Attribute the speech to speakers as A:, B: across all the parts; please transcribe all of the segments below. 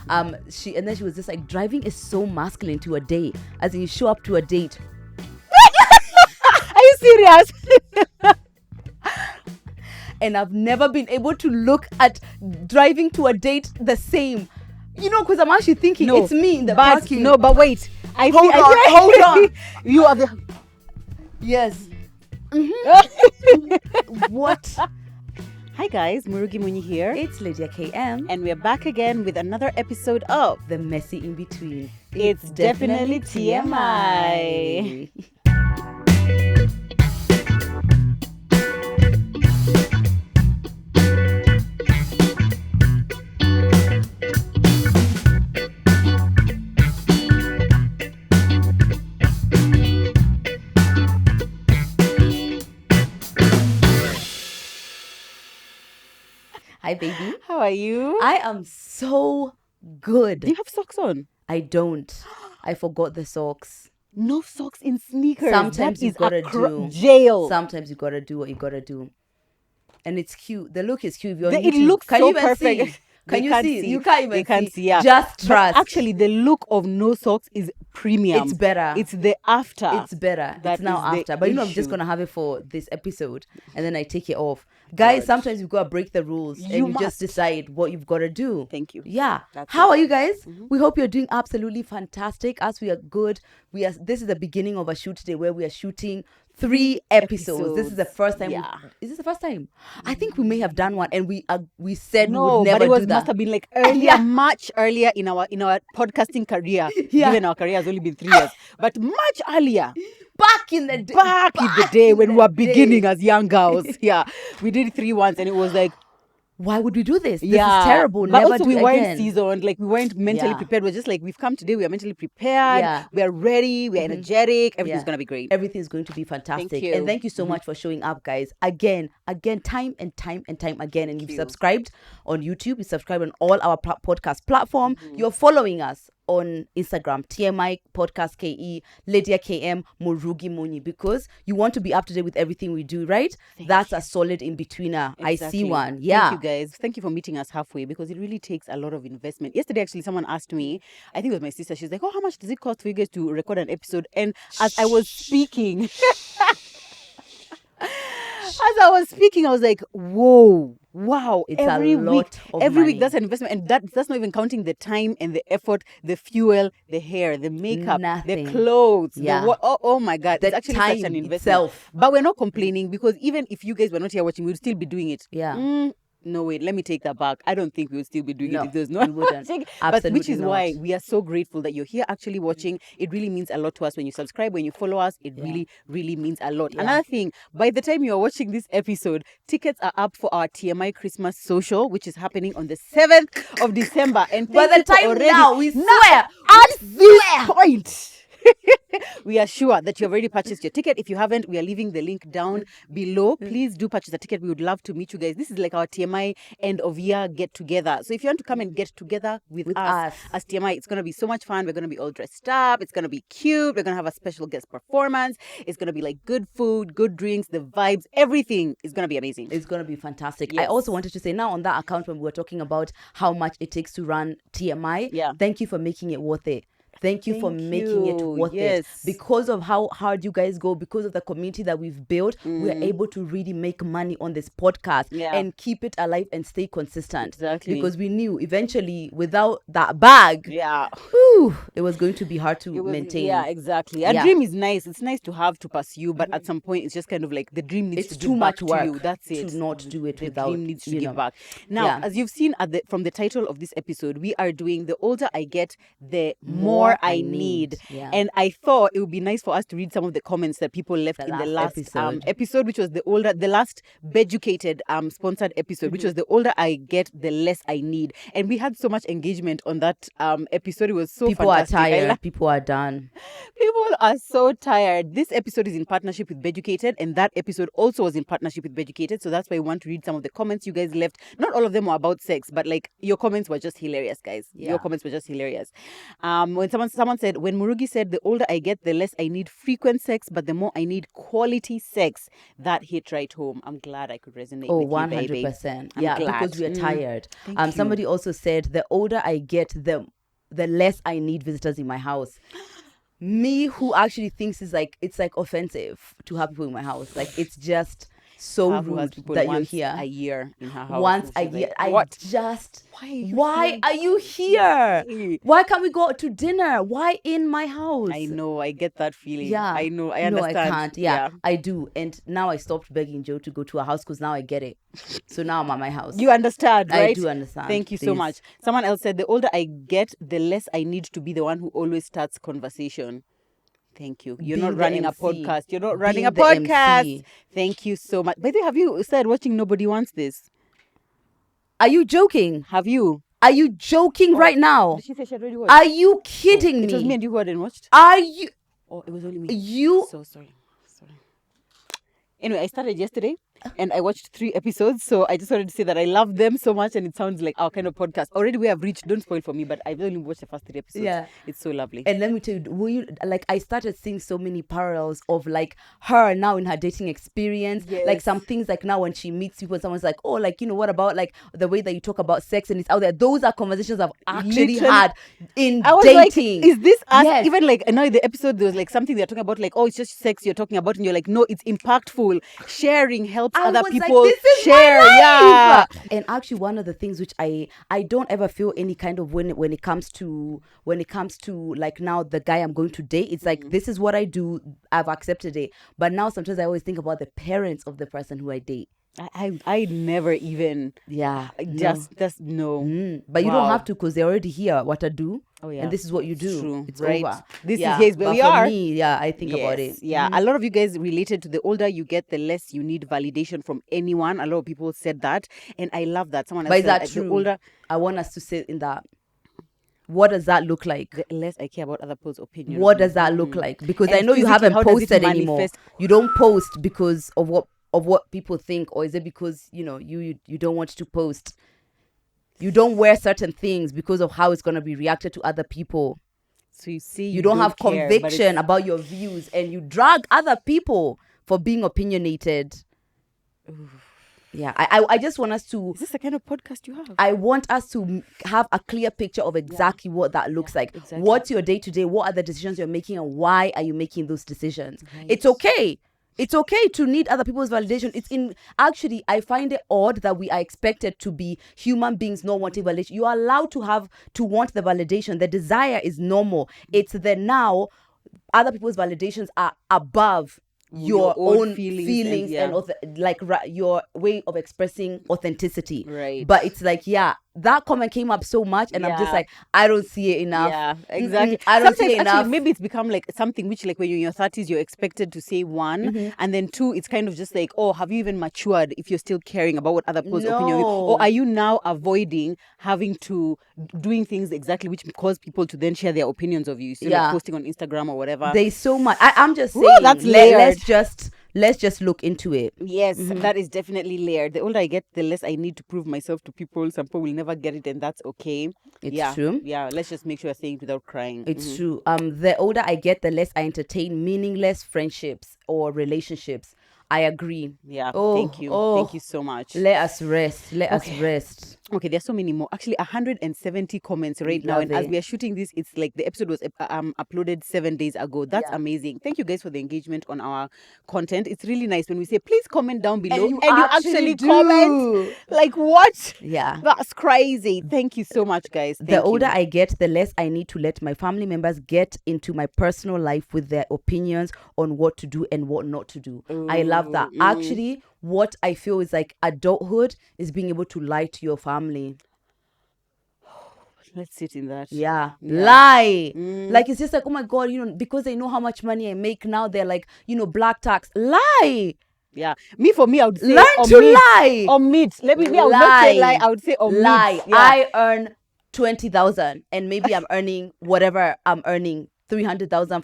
A: And then she was just like, driving is so masculine to a date, as in you show up to a date.
B: Are you serious?
A: And I've never been able to look at driving to a date the same. Because I'm actually thinking it's me in the parking.
B: No, but wait.
A: Hold on.
B: You are the...
A: Yes. What?
B: Hi guys, Murugi Muni here.
A: It's Lydia KM.
B: And we're back again with another episode of
A: The Messy In Between.
B: It's definitely TMI.
A: Hi, baby.
B: How are you?
A: I am so good.
B: Do you have socks on?
A: I don't. I forgot the socks.
B: No socks in sneakers.
A: Sometimes
B: that
A: you gotta do
B: jail.
A: Sometimes you gotta do what you gotta do, and it's cute. The look is cute.
B: It looks
A: Can
B: so
A: you even
B: perfect.
A: See? Can you see? You can't even
B: they can't see. Yeah.
A: Just trust.
B: But actually, the look of no socks is premium.
A: It's better.
B: It's the after.
A: It's better.
B: That
A: it's now
B: is the
A: after. But I'm just
B: issue.
A: gonna have it for this episode, and then I take it off. Guys, sometimes you've got to break the rules and you just decide what you've got to do.
B: Thank you.
A: Yeah.
B: That's
A: How
B: it.
A: are you guys? Mm-hmm. We hope you're doing absolutely fantastic. As we are good. This is the beginning of a shoot today where we are shooting 3 episodes. This is the first time.
B: Yeah.
A: Is this the first time? I think we may have done one, and we said we
B: No,
A: would never
B: but it was,
A: do that.
B: must have been like earlier, much earlier in our podcasting career.
A: Yeah.
B: Given our career has only been 3 years, but much earlier.
A: Back in the day.
B: Back in the day when we were beginning as young girls. Yeah, we did 3 once, and it was like,
A: why would we do this? This
B: yeah,
A: is terrible.
B: But
A: Never
B: also
A: do
B: we
A: it
B: weren't
A: again.
B: seasoned, like we weren't mentally prepared. We're just like, we've come today, we are mentally prepared.
A: Yeah.
B: We are ready, we're energetic, everything's gonna be great.
A: Everything's going to be fantastic.
B: Thank you.
A: And thank you so much for showing up, guys. Again, time and time again. And you've subscribed on YouTube, you subscribe on all our podcast platform. You're following us on Instagram, TMI Podcast KE, Lydia KM, Murugi Muni, because you want to be up to date with everything we do, right? That's a solid in-betweener.
B: Exactly.
A: I see one. Yeah.
B: Thank you guys. Thank you for meeting us halfway, because it really takes a lot of investment. Yesterday, actually, someone asked me, I think it was my sister, she's like, oh, how much does it cost for you guys to record an episode? And as I was speaking, I was like, whoa. Wow,
A: It's
B: every
A: a lot
B: week,
A: of
B: every
A: money.
B: week that's an investment, and that's not even counting the time and the effort, the fuel, the hair, the makeup,
A: Nothing.
B: the clothes.
A: Yeah.
B: Oh my God,
A: The
B: it's actually
A: time
B: such an investment.
A: itself.
B: But we're not complaining, because even if you guys were not here watching, we would still be doing it.
A: Yeah.
B: No, wait, let me take that back. I don't think we would still be doing
A: No,
B: it if there's no
A: we wouldn't.
B: watching.
A: Absolutely
B: But which is
A: not.
B: why we are so grateful that you're here actually watching. It really means a lot to us when you subscribe, when you follow us. It really, really means a lot.
A: Yeah.
B: Another thing, by the time you're watching this episode, tickets are up for our TMI Christmas social, which is happening on the 7th of December. And
A: By
B: thank
A: the
B: you for
A: time
B: already,
A: now, we swear.
B: at this point, we are sure that you've already purchased your ticket. If you haven't, we are leaving the link down below. Please do purchase a ticket. We would love to meet you guys. This is like our TMI end of year get together. So if you want to come and get together with us as TMI, it's going to be so much fun. We're going to be all dressed up. It's going to be cute. We're going to have a special guest performance. It's going to be like good food, good drinks, the vibes, everything is going to be amazing.
A: It's going to be fantastic.
B: Yes.
A: I also wanted to say, now on that account, when we were talking about how much it takes to run TMI, thank you for making it worth it. Thank you for making it worth it. Because of how hard you guys go, because of the community that we've built, we're able to really make money on this podcast and keep it alive and stay consistent.
B: Exactly.
A: Because we knew eventually without that bag, it was going to be hard to maintain.
B: Yeah, exactly. A dream is nice. It's nice to have, to pursue, but at some point it's just kind of like the dream needs to give back to you. That's it.
A: To not do it without.
B: The dream needs to give back. Now, as you've seen from the title of this episode, we are doing The Older I Get, The More I Need.
A: Yeah.
B: And I thought it would be nice for us to read some of the comments that people left in the last episode, which was the last Beducated sponsored episode, which was The Older I Get, The Less I Need. And we had so much engagement on that episode. It was so
A: People
B: fantastic.
A: are tired. People are done.
B: People are so tired. This episode is in partnership with Beducated, and that episode also was in partnership with Beducated. So that's why I want to read some of the comments you guys left. Not all of them were about sex, but like your comments were just hilarious, guys. Your comments were just hilarious. When someone Someone said, when Murugi said, the older I get, the less I need frequent sex, but the more I need quality sex. That hit right home. I'm glad I could resonate
A: Oh,
B: with you, baby.
A: 100%.
B: I'm
A: Yeah,
B: glad.
A: because we are tired.
B: Thank you.
A: Somebody also said the older I get, the less I need visitors in my house. Me, who actually thinks it's like offensive to have people in my house. Like, it's just so
B: Her who has
A: rude
B: people
A: that you're
B: once
A: here.
B: a year in her house.
A: Once
B: and
A: a
B: she's
A: year.
B: like, what?
A: Why are you here? Why can't we go to dinner? Why in my house?
B: I know, I get that feeling.
A: Yeah.
B: I know, I
A: No,
B: understand.
A: I can't. Yeah, I do. And now I stopped begging Joe to go to a house because now I get it. So now I'm at my house.
B: You understand, right?
A: I do understand.
B: Thank you so
A: Please.
B: much. Someone else said, the older I get, the less I need to be the one who always starts conversation. Thank you. You're
A: Being
B: not
A: the
B: running a
A: MC.
B: podcast. You're not running a
A: Being the
B: podcast.
A: MC.
B: Thank you so much. By the way, have you started watching Nobody Wants This?
A: Are you joking?
B: Have you?
A: Are you joking right now?
B: Did she say she had already watched?
A: Are you kidding me?
B: It was me and you who hadn't watched.
A: Are you?
B: Oh, it was only me.
A: You?
B: So sorry. Anyway, I started yesterday and I watched 3 episodes. So I just wanted to say that I love them so much and it sounds like our kind of podcast. Already we have reached, don't spoil for me, but I've only watched the first 3 episodes.
A: Yeah.
B: It's so lovely.
A: And let me tell you, I started seeing so many parallels of like her now in her dating experience.
B: Yes.
A: Like some things like now when she meets people, someone's like, oh, like, what about like the way that you talk about sex and it's out there. Those are conversations I've actually
B: Literally,
A: had in
B: I was
A: dating.
B: like, is this us?
A: Yes.
B: Even like now in the episode, there was like something they're talking about, like, oh, it's just sex you're talking about. And you're like, no, it's impactful. Sharing helps
A: I
B: other
A: was
B: people
A: like, this is
B: share.
A: my life.
B: Yeah.
A: And actually, one of the things which I don't ever feel any kind of when it comes to like now the guy I'm going to date, it's like this is what I do. I've accepted it. But now sometimes I always think about the parents of the person who I date.
B: I never even just no.
A: But you don't have to because they're already here. What I do,
B: yeah.
A: and this is what you
B: It's
A: do.
B: true,
A: It's
B: right?
A: over.
B: This
A: Yeah,
B: is his, but we
A: for
B: are.
A: me, I think about it.
B: Yeah, a lot of you guys related to the older you get, the less you need validation from anyone. A lot of people said that, and I love that. Someone else
A: But is
B: said
A: that true?
B: the older,
A: I want us to sit in that. What does that look like?
B: the less I care about other people's opinions.
A: What does that look like? Because
B: And
A: I know you
B: physically,
A: haven't
B: how does it
A: posted anymore.
B: manifest?
A: You don't post because of what people think, or is it because you don't want to post? You don't wear certain things because of how it's going to be reacted to other people.
B: So you see,
A: You don't have
B: care,
A: conviction about your views, and you drag other people for being opinionated. Yeah, I just want us to.
B: Is this the kind of podcast you have?
A: I want us to have a clear picture of exactly what that looks like.
B: exactly.
A: What's your day to day? What are the decisions you're making, and why are you making those decisions?
B: Right.
A: It's okay. It's okay to need other people's validation. Actually, I find it odd that we are expected to be human beings not wanting validation. You are allowed to want the validation. The desire is normal. It's the now other people's validations are above your own feelings and your way of expressing authenticity.
B: Right.
A: But it's like, that comment came up so much, and I'm just like, I don't see it enough.
B: Yeah, exactly.
A: I don't see it
B: Sometimes,
A: enough.
B: maybe it's become like something which, like, when you're in your 30s, you're expected to say one, and then 2, it's kind of just like, oh, have you even matured if you're still caring about what other people's opinion is? Or are you now avoiding having to doing things exactly which cause people to then share their opinions of you? So like posting on Instagram or whatever.
A: There's so much. I'm just saying,
B: that's
A: let's just look into it.
B: Yes, that is definitely layered. The older I get, the less I need to prove myself to people. Some people will never get it, and that's okay.
A: It's true.
B: Yeah, let's just make sure I say it without crying.
A: It's true. The older I get, the less I entertain meaningless friendships or relationships. I agree.
B: Yeah, thank you. Thank you so much.
A: Let us rest.
B: Okay, there's so many more. Actually, 170 comments right now. And as we are shooting this, it's like the episode was uploaded 7 days ago. That's amazing. Thank you guys for the engagement on our content. It's really nice when we say, please comment down below. And you actually comment. Like, what?
A: Yeah.
B: That's crazy. Thank you so much, guys.
A: The older I get, the less I need to let my family members get into my personal life with their opinions on what to do and what not to do. I love that. Actually, what I feel is like adulthood is being able to lie to your family.
B: Let's sit in that.
A: Yeah. Lie. Like, it's just like, oh my God, because they know how much money I make now, they're like, black tax. Lie.
B: Yeah. For me, I would say
A: learn to lie.
B: Omit. I would not say lie. I would say omit.
A: Lie.
B: Yeah.
A: I earn 20,000 and maybe I'm earning whatever I'm earning, 300,000.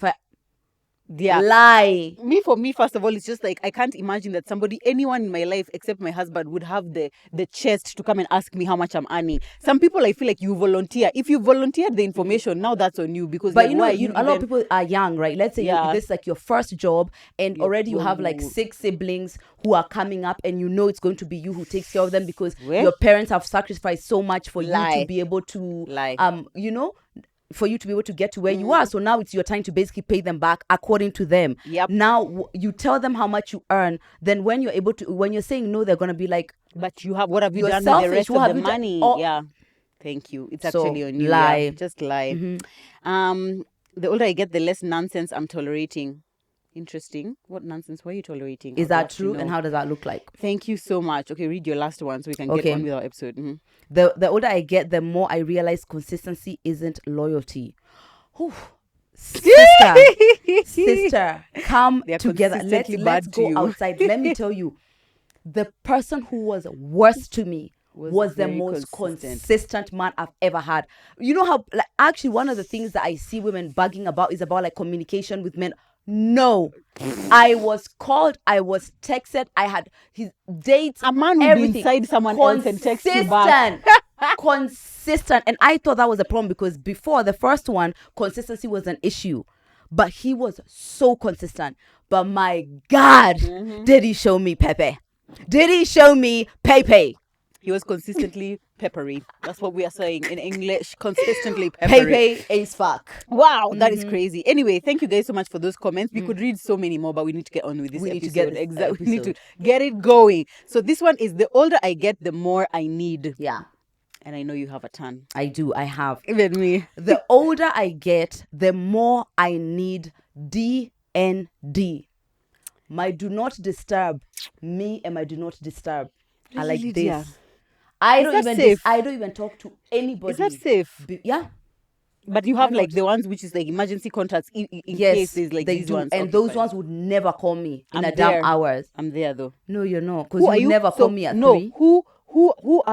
B: Yeah.
A: Lie.
B: For me, first of all, it's just like I can't imagine that anyone in my life except my husband would have the chest to come and ask me how much I'm earning. Some people, I feel like you volunteer. If you volunteered the information, now that's on you, because
A: But
B: like,
A: you know,
B: why
A: a lot of people are young, right? Let's say
B: Yeah.
A: this is like your first job, and
B: You're
A: already you have like
B: grown.
A: 6 siblings who are coming up, and you know it's going to be you who takes care of them because
B: Where?
A: your parents have sacrificed so much for you
B: Lie.
A: to be able to,
B: Lie.
A: you know, for you to be able to get to where you are. So now it's your time to basically pay them back according to them.
B: Yep.
A: Now you tell them how much you earn. Then when you're able to, when you're saying no, they're gonna be like,
B: But what have you
A: You're
B: done with
A: selfish.
B: the rest
A: What
B: of
A: have
B: the
A: you done?
B: money?
A: Oh.
B: Yeah. Thank you. It's
A: So,
B: actually on you.
A: lie.
B: Yeah. Just lie. The older I get, the less nonsense I'm tolerating. Interesting. What nonsense were you tolerating?
A: Is
B: I'd
A: that
B: love to
A: true?
B: know.
A: And how does that look like?
B: Thank you so much. Okay, read your last one so we can
A: Okay.
B: get on with our episode. Mhm.
A: The older I get, the more I realize consistency isn't loyalty. Whew. Sister, come
B: They are
A: together. Let's
B: consistently bad to
A: go
B: you.
A: outside. Let me tell you, the person who was worst to me was the
B: very
A: most
B: consistent.
A: consistent man I've ever had. You know how, like, actually one of the things that I see women bugging about is about like communication with men. No, I was called, I was texted, I had his dates.
B: A man will be
A: everything.
B: inside someone else and text you back.
A: Consistent. And I thought that was a problem because before the first one, consistency was an issue. But he was so consistent. But my God, did he show me Pepe? Did he show me Pepe?
B: He was consistently peppery. That's what we are saying in English. Consistently peppery.
A: Pepe is fuck.
B: Wow, that is crazy. Anyway, thank you guys so much for those comments. We could read so many more, but we need to get on with this
A: We
B: episode.
A: need to get this
B: Exactly. We need to
A: episode.
B: get it going. So this one is the older I get, the more I need.
A: Yeah,
B: And I know you have a ton.
A: I do. I have.
B: Even me.
A: The older I get, the more I need DND. My do not disturb. Me and my do not disturb. I like
B: Lydia.
A: this. I
B: Is
A: don't
B: that
A: even
B: safe?
A: I don't even talk to anybody.
B: Is that safe?
A: Yeah.
B: But you have
A: Why
B: like
A: not?
B: the ones which is like emergency contacts in
A: Yes,
B: case there's like
A: they
B: these
A: do.
B: ones.
A: And
B: Okay,
A: those
B: fine.
A: ones would never call me in
B: I'm
A: a damn
B: there.
A: hours.
B: I'm there though.
A: No, you're not. Because
B: Who
A: you
B: are
A: would
B: you?
A: never
B: So,
A: call me at
B: no,
A: 3.
B: Who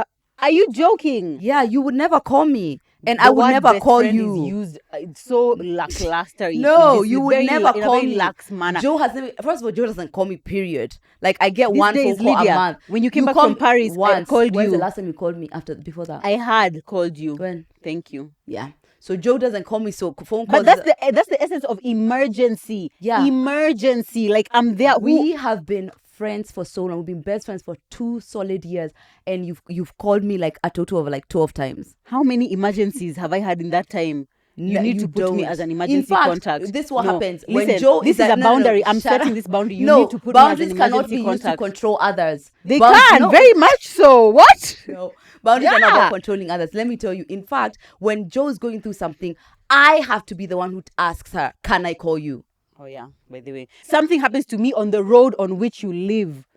B: are you joking?
A: Yeah, you would never call me. And
B: The
A: I would
B: word
A: never
B: best
A: call
B: friend
A: you.
B: Is used so lackluster.
A: No, you would never
B: in a
A: call
B: very
A: me.
B: lax manner.
A: Joe has never, first of all, Joe doesn't call me, period. Like, I get
B: These
A: one phone
B: days,
A: call
B: Lydia,
A: a month.
B: when you came back
A: call
B: from
A: me
B: Paris, I
A: once.
B: called
A: When's
B: you.
A: the last time you called me before that?
B: I had called you.
A: When?
B: Thank you.
A: Yeah. So Joe doesn't call me, so phone
B: But
A: calls.
B: that's the essence of emergency.
A: Yeah.
B: Emergency. Like I'm there.
A: We have been friends for so long. We've been best friends for 2 solid years, and you've called me like a total of like 12 times.
B: How many emergencies have I had in that time? You
A: No,
B: need
A: you
B: to put me
A: don't.
B: as an
A: In
B: emergency
A: fact,
B: contact.
A: This is what
B: No,
A: happens
B: listen,
A: when Joe
B: this
A: is
B: is a
A: no, no, no,
B: boundary. I'm
A: shut
B: setting
A: up.
B: this boundary. You
A: no,
B: need to put me as
A: boundaries
B: an
A: cannot
B: emergency
A: be used to
B: contact.
A: control others.
B: They
A: Bound-
B: can
A: no,
B: very much so. What?
A: No, boundaries are not
B: Yeah.
A: about controlling others. Let me tell you. In fact, when Joe is going through something, I have to be the one who asks her, "Can I call you?"
B: Oh yeah. By the way, something happens to me on the road on which you live,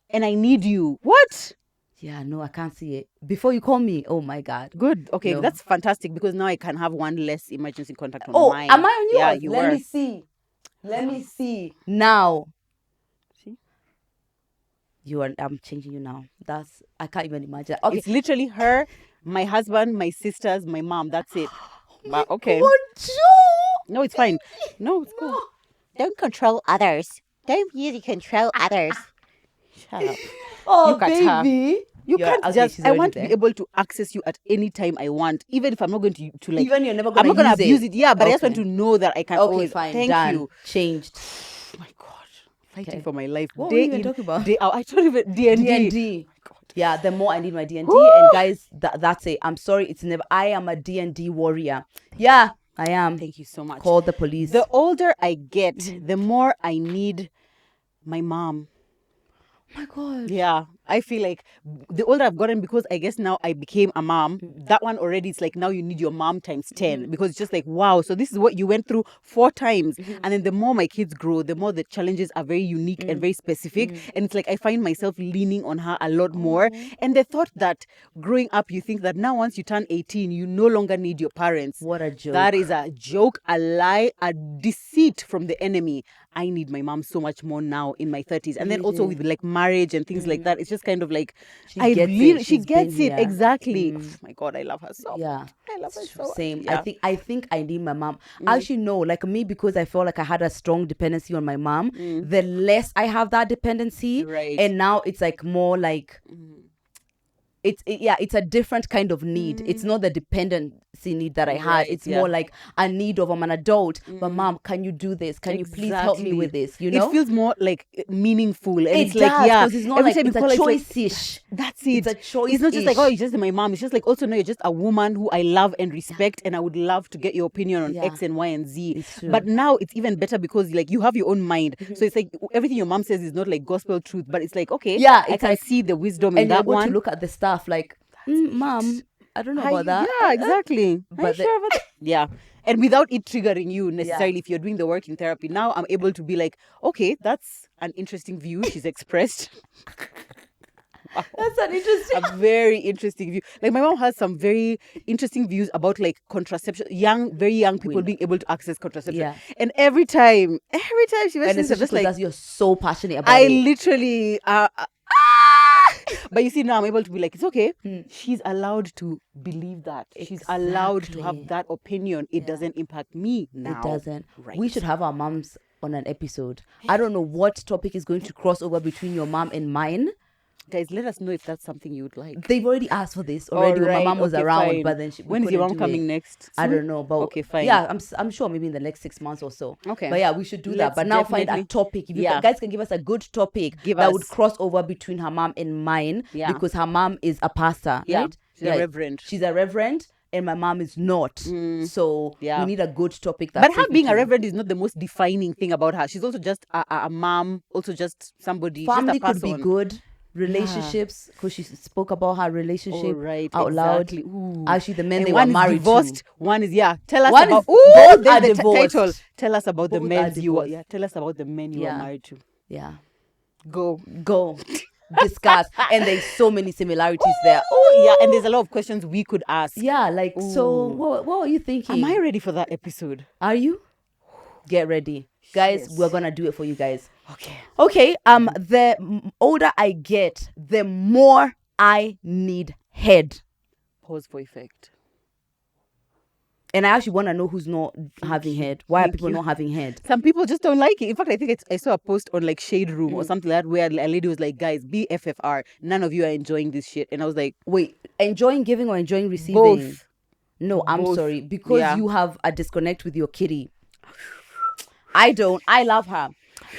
B: and I need you. What?
A: Yeah, no, I can't see it. Before you call me, oh my God.
B: Good. Okay,
A: No.
B: that's fantastic because now I can have one less emergency contact on
A: Oh,
B: mine.
A: am I on yours?
B: Yeah, you
A: Let
B: were.
A: me see. Let me see now.
B: See?
A: I'm changing you now. I can't even imagine. Okay.
B: It's literally her, my husband, my sisters, my mom. That's it. But okay.
A: God, Joe.
B: No, it's fine. No, it's cool. Don't control others. Don't really control others. Shut up.
A: Oh,
B: Look at her.
A: baby.
B: You
A: Yeah,
B: can't
A: okay,
B: just.
A: she's
B: I
A: already
B: want to
A: there.
B: be able to access you at any time I want, even if I'm not going to like.
A: Even you're never
B: I'm not
A: gonna
B: gonna abuse it. Yeah, but I just
A: Okay.
B: want to know that I can
A: Okay,
B: always.
A: fine.
B: Thank
A: Done.
B: you.
A: Changed.
B: Oh my God, fighting
A: Okay.
B: for my life.
A: What were you even talking about?
B: Day out. I told you D&D.
A: D&D.
B: God.
A: Yeah, the more I need my D&D.
B: Woo!
A: And guys, that's it. I'm sorry, it's never. I am a D&D warrior. Yeah, I am.
B: Thank you so much.
A: Call the police.
B: The older I get, the more I need my mom.
A: Oh my God.
B: Yeah, I feel like the older I've gotten, because I guess now I became a mom, that one already, it's like now you need your mom times 10, because it's just like, wow, so this is what you went through 4 times. And then the more my kids grow, the more the challenges are very unique and very specific. And it's like I find myself leaning on her a lot more. And the thought that growing up, you think that now once you turn 18, you no longer need your parents.
A: What a joke.
B: That is a joke, a lie, a deceit from the enemy. I need my mom so much more now in my 30s. And then also with like marriage and things like that. It's just kind of like,
A: She gets it.
B: she
A: She's
B: gets
A: been
B: it.
A: here.
B: Exactly. Oh my God, I love her so
A: Yeah.
B: much. I love her so much.
A: Same.
B: Yeah.
A: I think I need my mom. Actually, no, like me, because I felt like I had a strong dependency on my mom. The less I have that dependency,
B: Right.
A: and now it's like more like it's a different kind of need. It's not the dependency need that I had.
B: Right,
A: It's
B: yeah.
A: more like a need of I'm an adult, but mom, can you do this? Can you please help me with this? You know,
B: it feels more like meaningful, and
A: it
B: it's
A: does,
B: like, yeah,
A: because it's not
B: every
A: like
B: time you
A: it's a
B: call her,
A: choice-ish.
B: That's it.
A: It's a choice.
B: It's not just like, oh, you're just my mom. It's just like, also, no, you're just a woman who I love and respect, and I would love to get your opinion on
A: Yeah.
B: X and Y and Z.
A: It's true.
B: But now it's even better because like you have your own mind. So it's like everything your mom says is not like gospel truth, but it's like, okay,
A: Yeah,
B: I
A: it's
B: can
A: like-
B: see the wisdom in
A: And you're
B: that
A: able
B: one.
A: to look at the stuff like, mom, I don't know about that.
B: Yeah, exactly. Are you
A: but the-
B: sure about that? Yeah. And without it triggering you necessarily, if you're doing the work in therapy, now I'm able to be like, okay, that's an interesting view she's expressed.
A: That's an interesting.
B: A very interesting view. Like my mom has some very interesting views about like contraception, very young people being able to access contraception.
A: Yeah.
B: And every time she
A: And
B: mentions it,
A: especially
B: just like,
A: because you're so passionate about
B: I
A: it.
B: literally but you see, now I'm able to be like, it's okay. She's allowed to believe that. She's allowed to have
A: Exactly.
B: that opinion. It doesn't impact me now.
A: It doesn't.
B: Right.
A: We should have our moms on an episode. I don't know what topic is going to cross over between your mom and mine.
B: Guys, let us know if that's something you would like.
A: They've already asked for this already when my
B: Alright,
A: mom was
B: okay,
A: around,
B: fine.
A: but then we
B: When is your
A: couldn't
B: mom
A: do
B: coming
A: it.
B: next?
A: I
B: Soon?
A: don't know, but
B: Okay, fine.
A: Yeah, I'm sure maybe in the next 6 months or so.
B: Okay.
A: But yeah, we should do that.
B: Let's
A: But now find a
B: definitely-
A: topic. If you
B: Yeah.
A: guys can give us a good topic
B: Give
A: that
B: us.
A: would cross over between her mom and mine,
B: Yeah.
A: because her mom is a pastor,
B: Yeah,
A: right?
B: she's a reverend.
A: She's a reverend, and my mom is not. So
B: Yeah.
A: we need a good topic.
B: But her being a reverend is not the most defining thing about her. She's also just a mom, also just somebody,
A: family
B: just a
A: could be
B: person.
A: good. Relationships, because she spoke about her relationship
B: Oh, right,
A: out
B: exactly.
A: loud.
B: Ooh.
A: Actually, the men
B: And
A: they
B: one
A: were
B: is
A: married
B: divorced.
A: to.
B: One is, yeah. Tell us
A: One
B: about.
A: is-
B: Ooh,
A: both
B: there's
A: are
B: the
A: divorced.
B: title. Tell us about the
A: Both
B: men
A: are
B: you were.
A: divorced.
B: Yeah, tell us about the men you were
A: Yeah.
B: married to.
A: Yeah,
B: Go.
A: go discuss. And there's so many similarities there.
B: Oh, yeah, and there's a lot of questions we could ask.
A: Yeah, like, so what are you thinking?
B: Am I ready for that episode?
A: Are you? Get ready. Guys,
B: Yes.
A: we're gonna do it for you guys.
B: Okay.
A: Okay, the older I get, the more I need head.
B: Pause for effect.
A: And I actually want to know who's not having head. Why are
B: Thank
A: people
B: you.
A: not having head?
B: Some people just don't like it. In fact, I think I saw a post on like Shade Room or something like that where a lady was like, guys, be FFR. None of you are enjoying this shit. And I was like,
A: Wait, enjoying giving or enjoying receiving?
B: both.
A: No, I'm
B: Both.
A: sorry. Because
B: Yeah.
A: you have a disconnect with your kitty. I don't. I love her.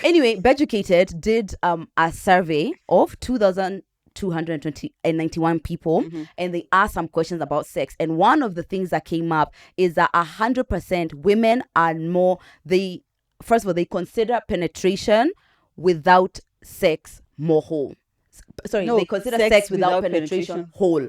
A: Anyway, Beducated did a survey of 2,291 people, and they asked some questions about sex. And one of the things that came up is that 100% women are more, first of all, they consider penetration without sex more whole. Sorry,
B: No,
A: they consider sex without penetration
B: penetration.
A: whole.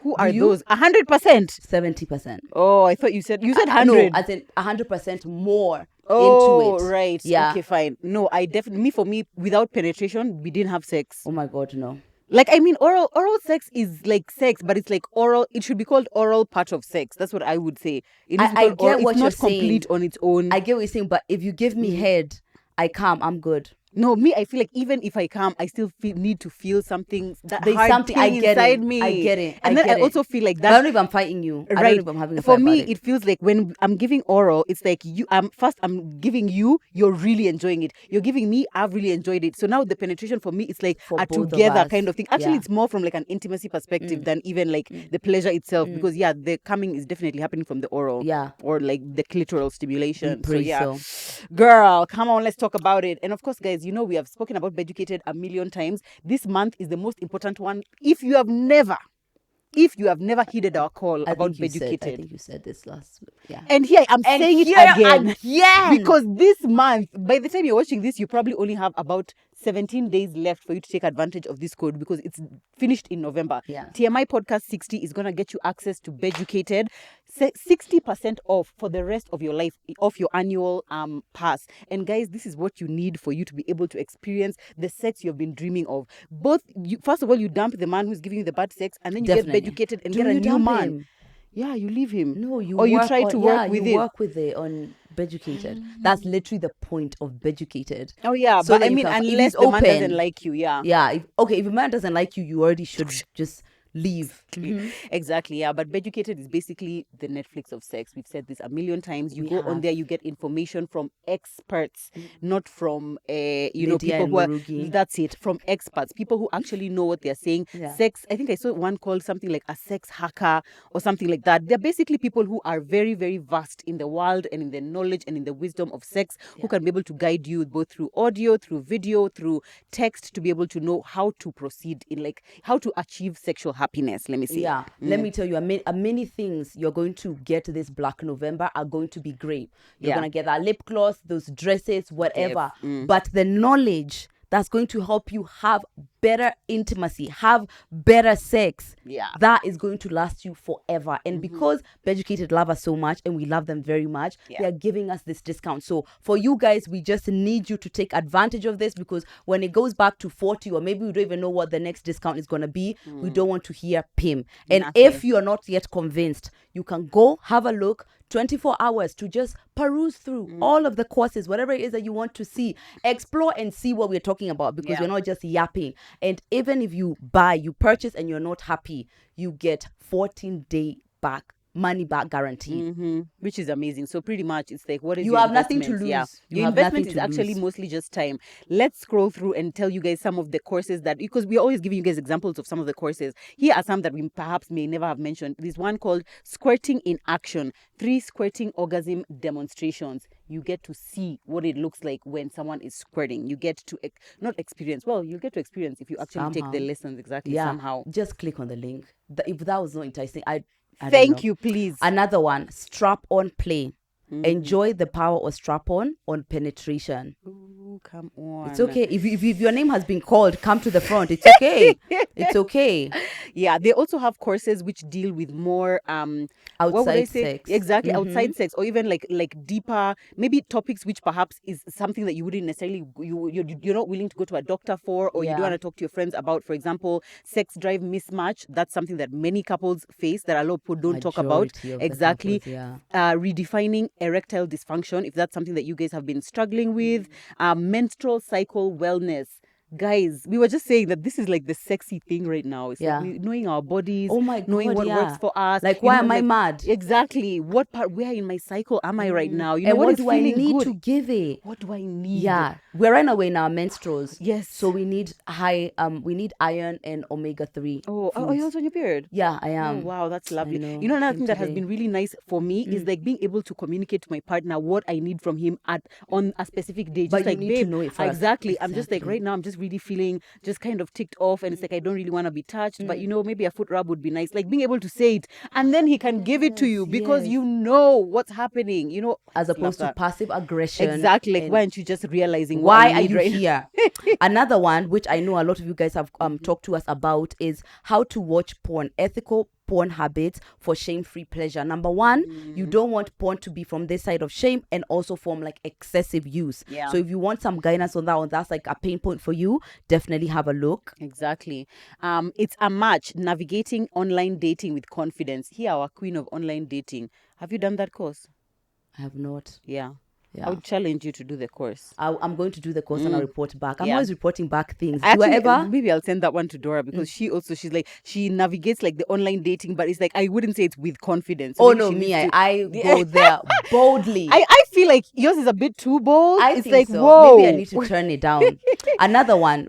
B: Who are
A: you?
B: those? 100%.
A: 70%.
B: Oh, I thought you said 100.
A: No, as in 100% more
B: Oh,
A: into it.
B: right.
A: Yeah.
B: Okay, fine. No, I definitely, for me, without penetration, we didn't have sex.
A: Oh my God, no.
B: Like, I mean, oral sex is like sex, but it's like oral. It should be called oral part of sex. That's what I would say. It needs to be
A: I
B: called
A: get
B: oral.
A: what
B: It's
A: you're
B: not complete
A: saying.
B: on its own.
A: I get what you're saying, but if you give me head, I come, I'm good.
B: No, me, I feel like even if I come, I still need to feel something. That
A: There's
B: hard
A: something,
B: thing
A: I get
B: inside
A: it.
B: me.
A: I get it.
B: And
A: I
B: then
A: get
B: I
A: it.
B: also feel like
A: But I don't
B: that.
A: know if I'm fighting you. I
B: Right.
A: don't know if I'm having a
B: For
A: fight
B: me,
A: about it.
B: it feels like when I'm giving oral, it's like I'm giving you, you're really enjoying it. You're giving me, I've really enjoyed it. So now the penetration for me, it's like
A: For
B: a
A: both of
B: together
A: us.
B: kind of thing. Actually,
A: Yeah.
B: it's more from like an intimacy perspective than even like the pleasure itself. Because yeah, the coming is definitely happening from the oral.
A: Yeah.
B: Or like the clitoral stimulation. So
A: Praise
B: yeah.
A: so.
B: Girl, come on, let's talk about it. And of course, guys, you know we have spoken about Beducated a million times. This month is the most important one. If you have never heeded our call about Beducated.
A: I think you said this last week. Yeah.
B: And here I'm
A: And
B: saying it
A: here
B: again.
A: again.
B: Because this month, by the time you're watching this, you probably only have about 17 days left for you to take advantage of this code because it's finished in November.
A: Yeah.
B: TMI Podcast 60 is going to get you access to Beducated, 60% off for the rest of your life, off your annual pass. And guys, this is what you need for you to be able to experience the sex you've been dreaming of. First of all, you dump the man who's giving you the bad sex, and then you
A: Definitely.
B: get Beducated and
A: Do
B: get a
A: you
B: new
A: dump
B: man.
A: him?
B: Yeah, you leave him.
A: No, you
B: or you
A: work
B: try
A: on,
B: to work with
A: you
B: it.
A: work with it on Beducated. That's literally the point of Beducated.
B: Oh yeah,
A: So
B: but
A: that
B: I
A: you
B: mean,
A: can, if
B: unless
A: it's
B: the man doesn't
A: open,
B: like you, yeah.
A: if a man doesn't like you, you already should just leave.
B: Exactly, yeah. But Beducated is basically the Netflix of sex. We've said this a million times. You
A: We
B: go on
A: have.
B: there, you get information from experts, not from
A: Lydia
B: people
A: and
B: who are.
A: Murugi.
B: That's it, from experts, people who actually know what they're saying.
A: Yeah.
B: Sex. I think I saw one called something like a sex hacker or something like that. They're basically people who are very, very vast in the world and in the knowledge and in the wisdom of sex, who can be able to guide you both through audio, through video, through text, to be able to know how to proceed in, like, how to achieve sexual happiness. Let me see.
A: Yeah, let me tell you, many things you're going to get this Black November are going to be great. You're
B: Yeah.
A: going to get that lip gloss, those dresses, whatever.
B: Def.
A: But the knowledge that's going to help you have better intimacy, have better sex,
B: Yeah.
A: that is going to last you forever. And because Beducated love us so much and we love them very much,
B: Yeah.
A: they are giving us this discount. So for you guys, we just need you to take advantage of this, because when it goes back to 40, or maybe we don't even know what the next discount is going to be, we don't want to hear PIM. And if
B: Nothing.
A: you are not yet convinced, you can go have a look, 24 hours to just peruse through all of the courses, whatever it is that you want to see, explore and see what we're talking about, because
B: Yeah.
A: we're not just yapping. And even if you purchase and you're not happy, you get 14-day money back guarantee.
B: Which is amazing. So pretty much it's like, what is
A: You
B: your
A: have nothing to
B: investment? Yeah.
A: lose. You
B: Your
A: have
B: investment
A: nothing
B: is
A: to
B: actually
A: lose.
B: mostly just time. Let's scroll through and tell you guys some of the courses that, because we're always giving you guys examples of some of the courses. Here are some that we perhaps may never have mentioned. There's one called Squirting in Action, 3 squirting orgasm demonstrations. You get to see what it looks like when someone is squirting. You get to not experience. Well, you'll get to experience if you actually take the
A: Somehow.
B: lessons. Exactly.
A: Yeah,
B: Somehow.
A: just click on the link. If that was not enticing, I don't
B: Thank
A: know.
B: you, please.
A: Another one, strap on play. Enjoy the power of strap on penetration.
B: Ooh, come on.
A: It's okay. If your name has been called, come to the front. It's okay. It's okay.
B: Yeah, they also have courses which deal with more what would I
A: Outside
B: say?
A: sex.
B: Exactly, outside sex, or even like deeper, maybe topics which perhaps is something that you wouldn't necessarily you're not willing to go to a doctor for, or you don't
A: Yeah.
B: want to talk to your friends about. For example, sex drive mismatch. That's something that many couples face that a lot of people don't talk about.
A: Majority of the
B: Exactly.
A: couples, yeah.
B: Redefining erectile dysfunction, if that's something that you guys have been struggling with. Menstrual cycle wellness. Guys, we were just saying that this is like the sexy thing right now. It's
A: Yeah.
B: like knowing our bodies,
A: Oh my
B: knowing
A: God,
B: what
A: yeah.
B: works for us.
A: Like,
B: You
A: why
B: know,
A: am I
B: like,
A: mad?
B: Exactly. What part, where in my cycle am I right now? You know,
A: And what
B: is
A: do I
B: feeling
A: need
B: good?
A: to give it?
B: What do I need?
A: Yeah, we're right away in our menstruals.
B: Yes.
A: So we need we need iron and omega-3.
B: Oh, are you also on your period?
A: Yeah, I
B: Oh,
A: am.
B: wow, that's lovely.
A: know.
B: You know, another
A: Same
B: thing that has
A: today.
B: been really nice for me is like being able to communicate to my partner what I need from him on a specific day. Just
A: But you
B: like,
A: need to
B: babe,
A: know it first.
B: exactly. I'm just like,
A: Exactly.
B: right now, I'm just really feeling just kind of ticked off, and it's like I don't really want to be touched, but you know, maybe a foot rub would be nice. Like being able to say it, and then he can give it to you because
A: yes.
B: you know what's happening. You know, I
A: As
B: just love
A: opposed to
B: that.
A: passive aggression.
B: Exactly. Like,
A: and
B: why aren't you just realizing
A: why
B: what I
A: are
B: need
A: you
B: right
A: here? Another one, which I know a lot of you guys have talked to us about, is how to watch porn, ethical porn habits for shame-free pleasure. Number one, you don't want porn to be from this side of shame and also from like excessive use.
B: Yeah.
A: So if you want some guidance on that one, that's like a pain point for you, definitely have a look.
B: Exactly. It's a match, navigating online dating with confidence. Here, our queen of online dating. Have you done that course?
A: I have not.
B: Yeah.
A: Yeah.
B: I would challenge you to do the course.
A: I'm going to do the course and I'll report back. I'm
B: Yeah.
A: always reporting back things.
B: Actually,
A: do I ever?
B: maybe I'll send that one to Dora because she's like, she navigates like the online dating, but it's like, I wouldn't say it's with confidence.
A: Oh
B: Maybe
A: no,
B: she
A: me,
B: needs to-
A: I go there boldly.
B: I feel like yours is a bit too bold.
A: I
B: it's
A: think
B: like,
A: so.
B: whoa.
A: Maybe I need to turn it down. Another one,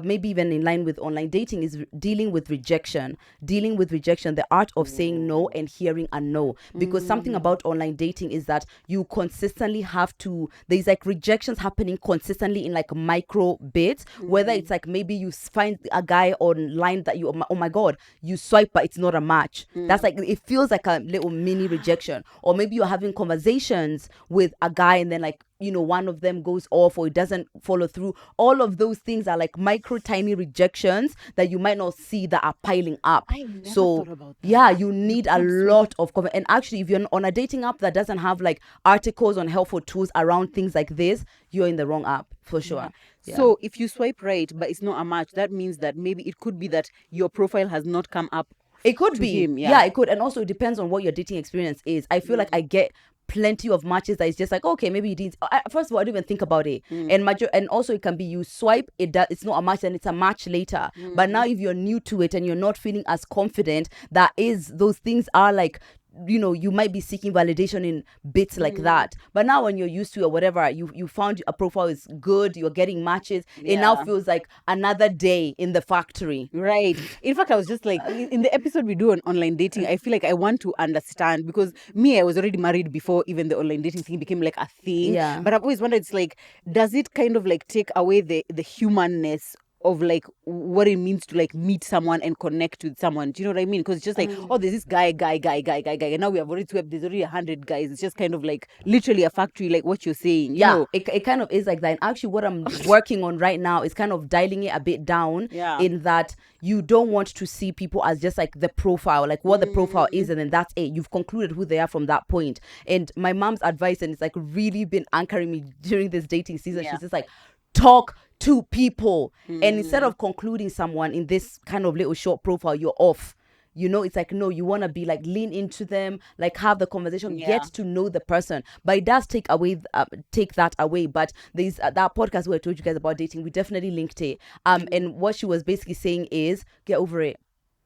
A: maybe even in line with online dating, is dealing with rejection. Dealing with rejection, the art of saying no and hearing a no. Because something about online dating is that you consistently have to. There's like rejections happening consistently in like micro bits. Whether it's like maybe you find a guy online that you, oh my God, you swipe but it's not a match. That's like, it feels like a little mini rejection. Or maybe you're having conversations with a guy and then like, you know, one of them goes off or it doesn't follow through. All of those things are like micro tiny rejections that you might not see that are piling up.
B: I never
A: So
B: thought about that.
A: yeah, you need a lot of and actually, if you're on a dating app that doesn't have like articles on helpful tools around things like this, you're in the wrong app for sure. Yeah.
B: So if you swipe right but it's not a match, that means that maybe it could be that your profile has not come up.
A: It could
B: to
A: be.
B: him,
A: Yeah, it could. And also it depends on what your dating experience is. I feel like I get plenty of matches that it's just like, okay, maybe you didn't. First of all, I don't even think about it. And also it can be you swipe it, it's not a match and it's a match later. But now if you're new to it and you're not feeling as confident, those things are like, you might be seeking validation in bits like that. But now when you're used to it or whatever, you found a profile is good, you're getting matches, it now feels like another day in the factory.
B: Right. In fact, I was just like, in the episode we do on online dating, I feel like I want to understand, because I was already married before even the online dating thing became like a thing.
A: Yeah.
B: But I've always wondered, it's like, does it kind of like take away the humanness of like what it means to like meet someone and connect with someone? Do you know what I mean? Because it's just like, there's this guy, and now we have already swept, there's already 100 guys. It's just kind of like literally a factory, like what you're saying. You know?
A: It kind of is like that. And actually what I'm working on right now is kind of dialing it a bit down, in that you don't want to see people as just like the profile, like what the profile is, and then that's it. You've concluded who they are from that point. And my mom's advice, and it's like really been anchoring me during this dating season, she's just like, talk to people. And instead of concluding someone in this kind of little short profile, you're off. It's like, no, you want to be like, lean into them, like have the conversation, get to know the person. But it does take that away. But there's that podcast where I told you guys about dating, we definitely linked it. And what she was basically saying is, get over it.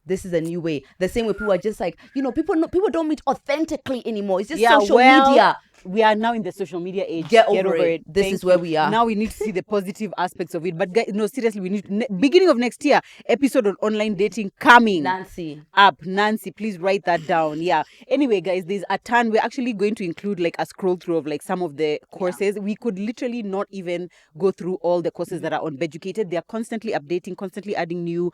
A: This is a new way. The same way people are just like, people don't meet authentically anymore. It's just social media.
B: We are now in the social media age.
A: Get over it. This is where we are.
B: Now we need to see the positive aspects of it. But guys, no, seriously, we need beginning of next year, episode on online dating coming. Nancy, please write that down. Yeah. Anyway, guys, there's a ton. We're actually going to include like a scroll through of like some of the courses. We could literally not even go through all the courses that are on Beducated. They are constantly updating, constantly adding new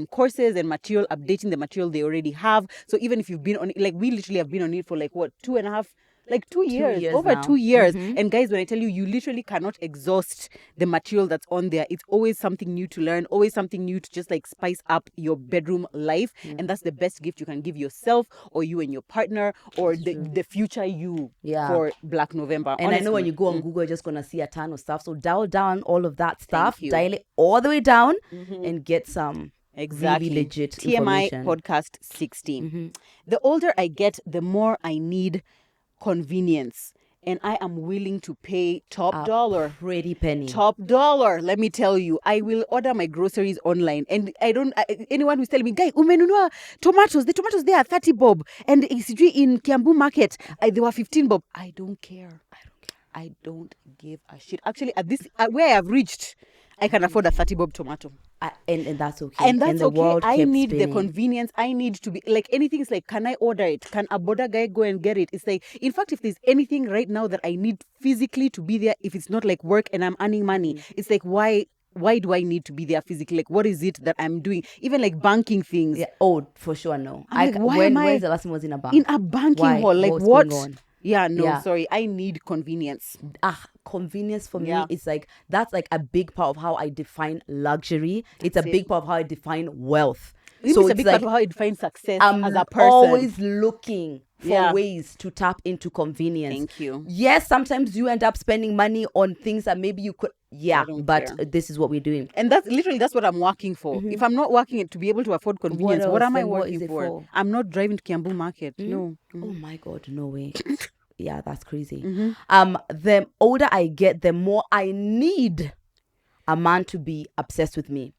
B: courses and material, updating the material they already have. So even if you've been on it, like we literally have been on it for like what, 2.5, like 2 years, over
A: now.
B: 2 years. And guys, when I tell you, you literally cannot exhaust the material that's on there. It's always something new to learn, always something new to just like spice up your bedroom life. And that's the best gift you can give yourself, or you and your partner, or the future you for Black November.
A: And honestly, I know when you go on Google, you're just going to see a ton of stuff. So dial down all of that stuff, dial it all the way down, and get some really legit
B: TMI
A: information.
B: podcast 16. The older I get, the more I need convenience, and I am willing to pay top dollar.
A: Pretty penny.
B: Top dollar. Let me tell you, I will order my groceries online, and anyone who's telling me, guy, umenunua tomatoes, the tomatoes there are 30 bob, and in Kiambu market they were 15 bob. I don't care. I don't give a shit. Actually, at this where I have reached, I can afford a 30 bob tomato.
A: And that's okay.
B: And that's
A: the
B: okay.
A: world
B: I
A: kept
B: need
A: spinning.
B: the convenience. I need to be like, anything is like, can I order it? Can a border guy go and get it? It's like, in fact, if there's anything right now that I need physically to be there, if it's not like work and I'm earning money, it's like, why do I need to be there physically? Like, what is it that I'm doing? Even like banking things.
A: Yeah. Oh, for sure, no.
B: I'm like,
A: when's the last time I was in a bank?
B: In a banking hall. Like,
A: What's
B: what?
A: going on?
B: Yeah, no, sorry. I need convenience.
A: Convenience for me is like, that's like a big part of how I define luxury. It's a big part of how I define wealth.
B: So it's a big part of how I define success as a person.
A: Always looking for ways to tap into convenience.
B: Thank you.
A: Yes, sometimes you end up spending money on things that maybe you could. Yeah, but
B: care.
A: This is what we're doing.
B: And that's what I'm working for. If I'm not working to be able to afford convenience, what am I working for? I'm not driving to Kiambu Market. No.
A: Oh my God, no way. Yeah, that's crazy. The older I get, the more I need a man to be obsessed with me.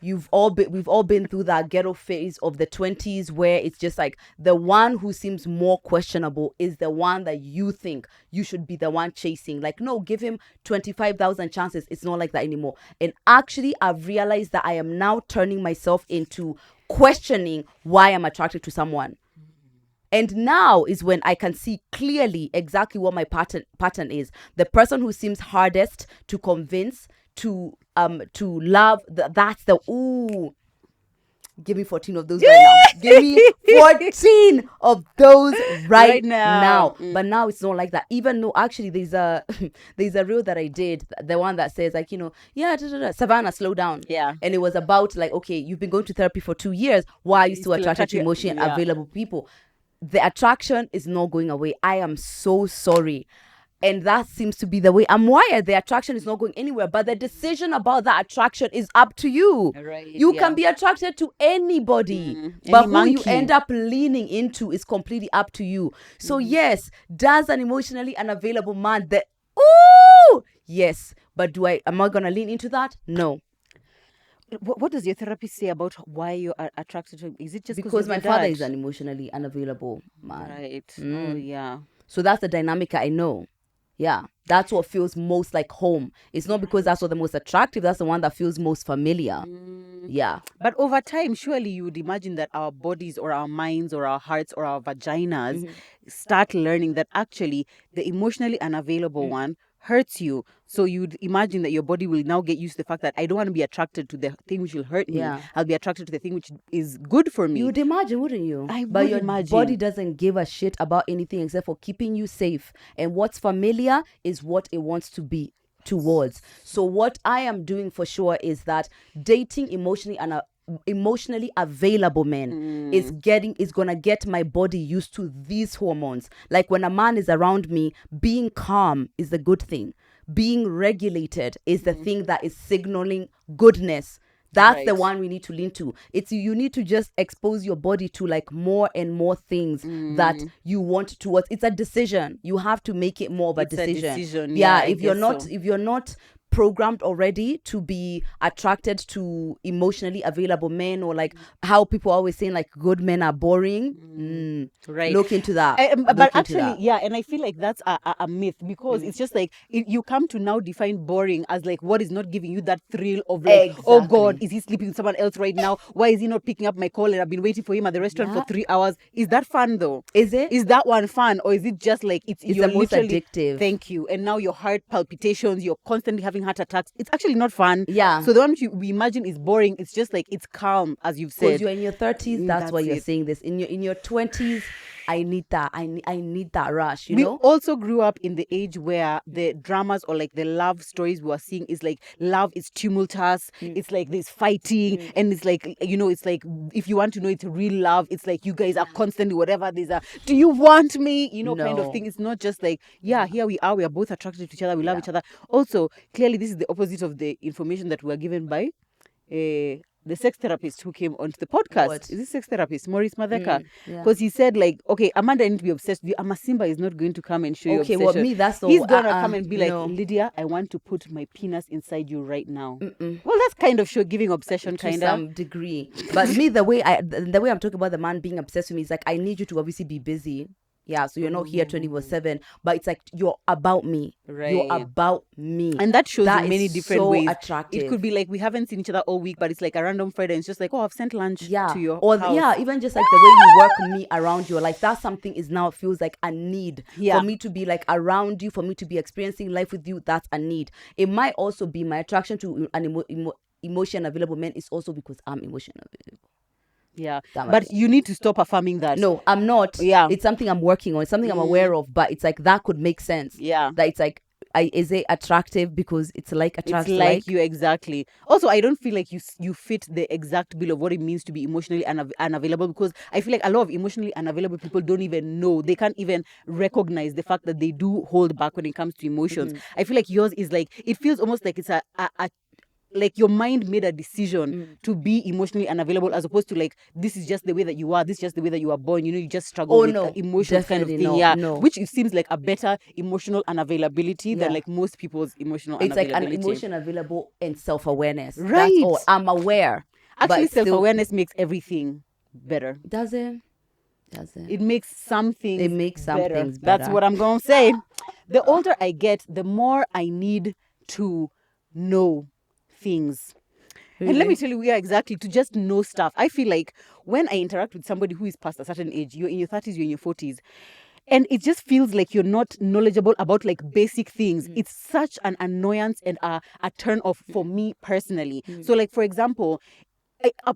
A: We've all been through that ghetto phase of the 20s where it's just like the one who seems more questionable is the one that you think you should be the one chasing. Like, no, give him 25,000 chances. It's not like that anymore. And actually, I've realized that I am now turning myself into questioning why I'm attracted to someone. And now is when I can see clearly exactly what my pattern is. The person who seems hardest to convince, to love, that's the give me 14 of those right now. Give me 14 of those right now. But now it's not like that. Even though actually there's a reel that I did, the one that says like, Savannah, slow down.
B: Yeah.
A: And it was about like, okay, you've been going to therapy for 2 years. Why are you still attracted to emotionally available people? The attraction is not going away. I am so sorry. And that seems to be the way I'm wired. The attraction is not going anywhere, but the decision about that attraction is up to you.
B: Right,
A: You
B: yeah.
A: can be attracted to anybody, but
B: Any
A: who
B: monkey.
A: you end up leaning into is completely up to you. So yes, does an emotionally unavailable man yes, but am I gonna lean into that? No.
B: What does your therapist say about why you are attracted to him? Is it just
A: Because my
B: your
A: father
B: dad?
A: is an emotionally unavailable man.
B: Right. Oh, yeah.
A: So that's the dynamic I know. Yeah, that's what feels most like home. It's not because that's what the most attractive, that's the one that feels most familiar. Yeah.
B: But over time, surely you would imagine that our bodies or our minds or our hearts or our vaginas start learning that actually the emotionally unavailable one hurts you. So you'd imagine that your body will now get used to the fact that I don't want to be attracted to the thing which will hurt me.
A: Yeah.
B: I'll be attracted to the thing which is good for me.
A: You'd imagine, wouldn't you?
B: I
A: But
B: would
A: your
B: imagine.
A: body doesn't give a shit about anything except for keeping you safe. And what's familiar is what it wants to be towards. So what I am doing for sure is that dating emotionally available men is gonna get my body used to these hormones. Like when a man is around me, being calm is a good thing. Being regulated is the thing that is signaling goodness. That's the
B: Right.
A: one we need to lean to. It's you need to just expose your body to like more and more things that you want towards. It's a decision. You have to make it more of a
B: It's a
A: decision.
B: decision, yeah, I
A: if you're
B: guess
A: not
B: so.
A: if you're not programmed already to be attracted to emotionally available men, or like how people are always saying like good men are boring.
B: Right.
A: Look into that.
B: But
A: Look into
B: actually,
A: that.
B: yeah, and I feel like that's a myth, because it's just like you come to now define boring as like what is not giving you that thrill of like, oh God,
A: Exactly.
B: is he sleeping with someone else right now? Why is he not picking up my call and I've been waiting for him at the restaurant
A: Yeah.
B: for 3 hours? Is that fun though?
A: Is it?
B: Is that one fun, or is it just like you're
A: the most
B: literally
A: addictive.
B: Thank you. And now your heart palpitations, you're constantly having heart attacks. It's actually not fun.
A: Yeah.
B: So the one we imagine is boring. It's just like it's calm, as you've
A: Because
B: said.
A: you're in your 30s, that's why
B: That's
A: you're
B: it.
A: saying this. In your 20s, I need that. I need that rush, you
B: We
A: know?
B: also grew up in the age where the dramas or like the love stories we were seeing is like love is tumultuous. It's like there's fighting, and it's like, you know, it's like if you want to know it's real love, it's like you guys are constantly whatever. There's a do you want me? You know, kind of
A: No.
B: thing. It's not just like, yeah, here we are both attracted to each other, we love each other. Also, clearly this is the opposite of the information that we're given by the sex therapist who came onto the podcast.
A: What?
B: Is this sex therapist Maurice Madeka?
A: yeah.
B: Because he said like, okay, Amanda, I need to be obsessed with you. Amasimba is not going to come and show you
A: Okay,
B: obsession.
A: well, me, that's not
B: He's
A: what-
B: gonna come and be like,
A: no.
B: Lydia, I want to put my penis inside you right now. Well, that's kind of show giving obsession,
A: To
B: kind of.
A: some degree. But me, the way I'm talking about the man being obsessed with me is like, I need you to obviously be busy. Yeah, so you're not here 24/7, but it's like you're about me. You're
B: Right.
A: about me.
B: And that shows in
A: is
B: many different
A: so
B: ways.
A: attractive.
B: It could be like we haven't seen each other all week, but it's like a random Friday, and it's just like, oh, I've sent lunch to your house.
A: Yeah, even just like the way you work me around your life, that's something is now feels like a need.
B: Yeah.
A: For me to be like around you, for me to be experiencing life with you, that's a need. It might also be my attraction to an emotion available man is also because I'm emotion available.
B: Yeah,
A: That might
B: but you need to stop affirming that.
A: No, I'm not.
B: Yeah.
A: It's something I'm working on. It's something I'm aware of, but it's like that could make sense.
B: Yeah.
A: That it's like, is it attractive because it's like
B: It's
A: attracts
B: like you, exactly. Also, I don't feel like you fit the exact bill of what it means to be emotionally unavailable, because I feel like a lot of emotionally unavailable people don't even know. They can't even recognize the fact that they do hold back when it comes to emotions. I feel like yours is like, it feels almost like it's a like your mind made a decision to be emotionally unavailable, as opposed to like, this is just the way that you are, this is just the way that you are born, you know, you just struggle with emotions, kind of
A: definitely
B: thing.
A: no,
B: Yeah,
A: no.
B: which it seems like a better emotional unavailability
A: Yeah.
B: than like most people's emotional
A: It's like
B: unavailability.
A: an emotion available and self-awareness.
B: Right.
A: That's all. I'm aware.
B: Actually,
A: but still-
B: self-awareness makes everything better.
A: Does it?
B: It makes some things
A: It makes some
B: better.
A: things
B: That's
A: better.
B: what I'm going to say. The older I get, the more I need to know things. And let me tell you, yeah, exactly, to just know stuff. I feel like when I interact with somebody who is past a certain age, you're in your 30s, you're in your 40s, and it just feels like you're not knowledgeable about like basic things. It's such an annoyance and a turn off for me personally. So like, for example,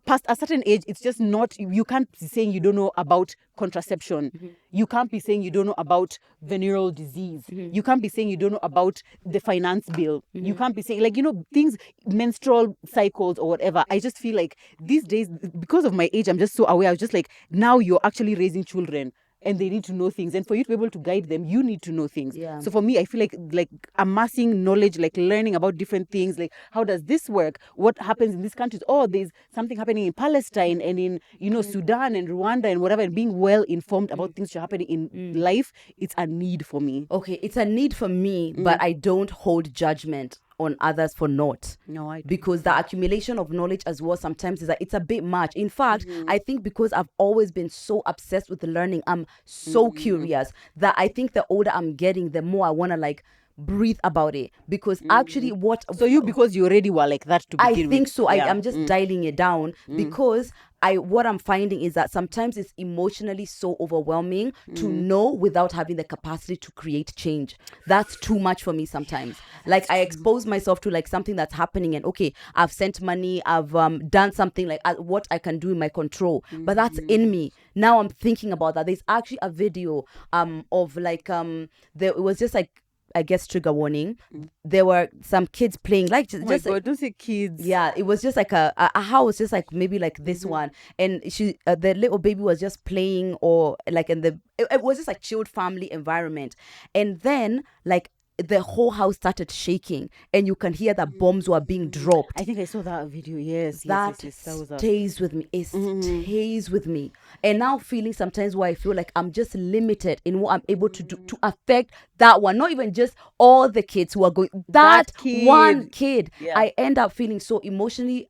B: past a certain age, it's just not, you can't be saying you don't know about contraception. You can't be saying you don't know about venereal disease. You can't be saying you don't know about the finance bill. You can't be saying, like, you know, things, menstrual cycles or whatever. I just feel like these days, because of my age, I'm just so aware. I was just like, now you're actually raising children. and they need to know things. And for you to be able to guide them, you need to know things.
A: Yeah.
B: So for me, I feel like amassing knowledge, like learning about different things, like how does this work? What happens in these countries? Oh, there's something happening in Palestine and in, Sudan and Rwanda and whatever, and being well informed about things that are happening in life, it's a need for me.
A: Okay, it's a need for me, but I don't hold judgment on others for not.
B: No, I do.
A: Because the accumulation of knowledge as well sometimes is that it's a bit much. In fact, I think because I've always been so obsessed with learning, I'm so curious that I think the older I'm getting, the more I want to like breathe about it. Because actually
B: Because you already were like that to begin
A: I think
B: with.
A: so.
B: Yeah.
A: I'm just dialing it down because what I'm finding is that sometimes it's emotionally so overwhelming to know without having the capacity to create change. That's too much for me sometimes. Like I expose myself to like something that's happening and okay, I've sent money, I've done something like what I can do in my control, but that's in me. Now I'm thinking about that. There's actually a video of like it was just like, I guess, trigger warning. There were some kids playing like
B: Oh my God, don't say kids.
A: yeah, it was just like a house, just like maybe like this one, and the little baby was just playing, or like it was just like chilled family environment, and then like the whole house started shaking, and you can hear that bombs were being dropped.
B: I think I saw that video. Yes,
A: That
B: yes, that was
A: stays with me. It stays with me. And now feeling sometimes where I feel like I'm just limited in what I'm able to do to affect that one. Not even just all the kids who are going. That
B: kid.
A: one kid.
B: Yeah.
A: I end up feeling so emotionally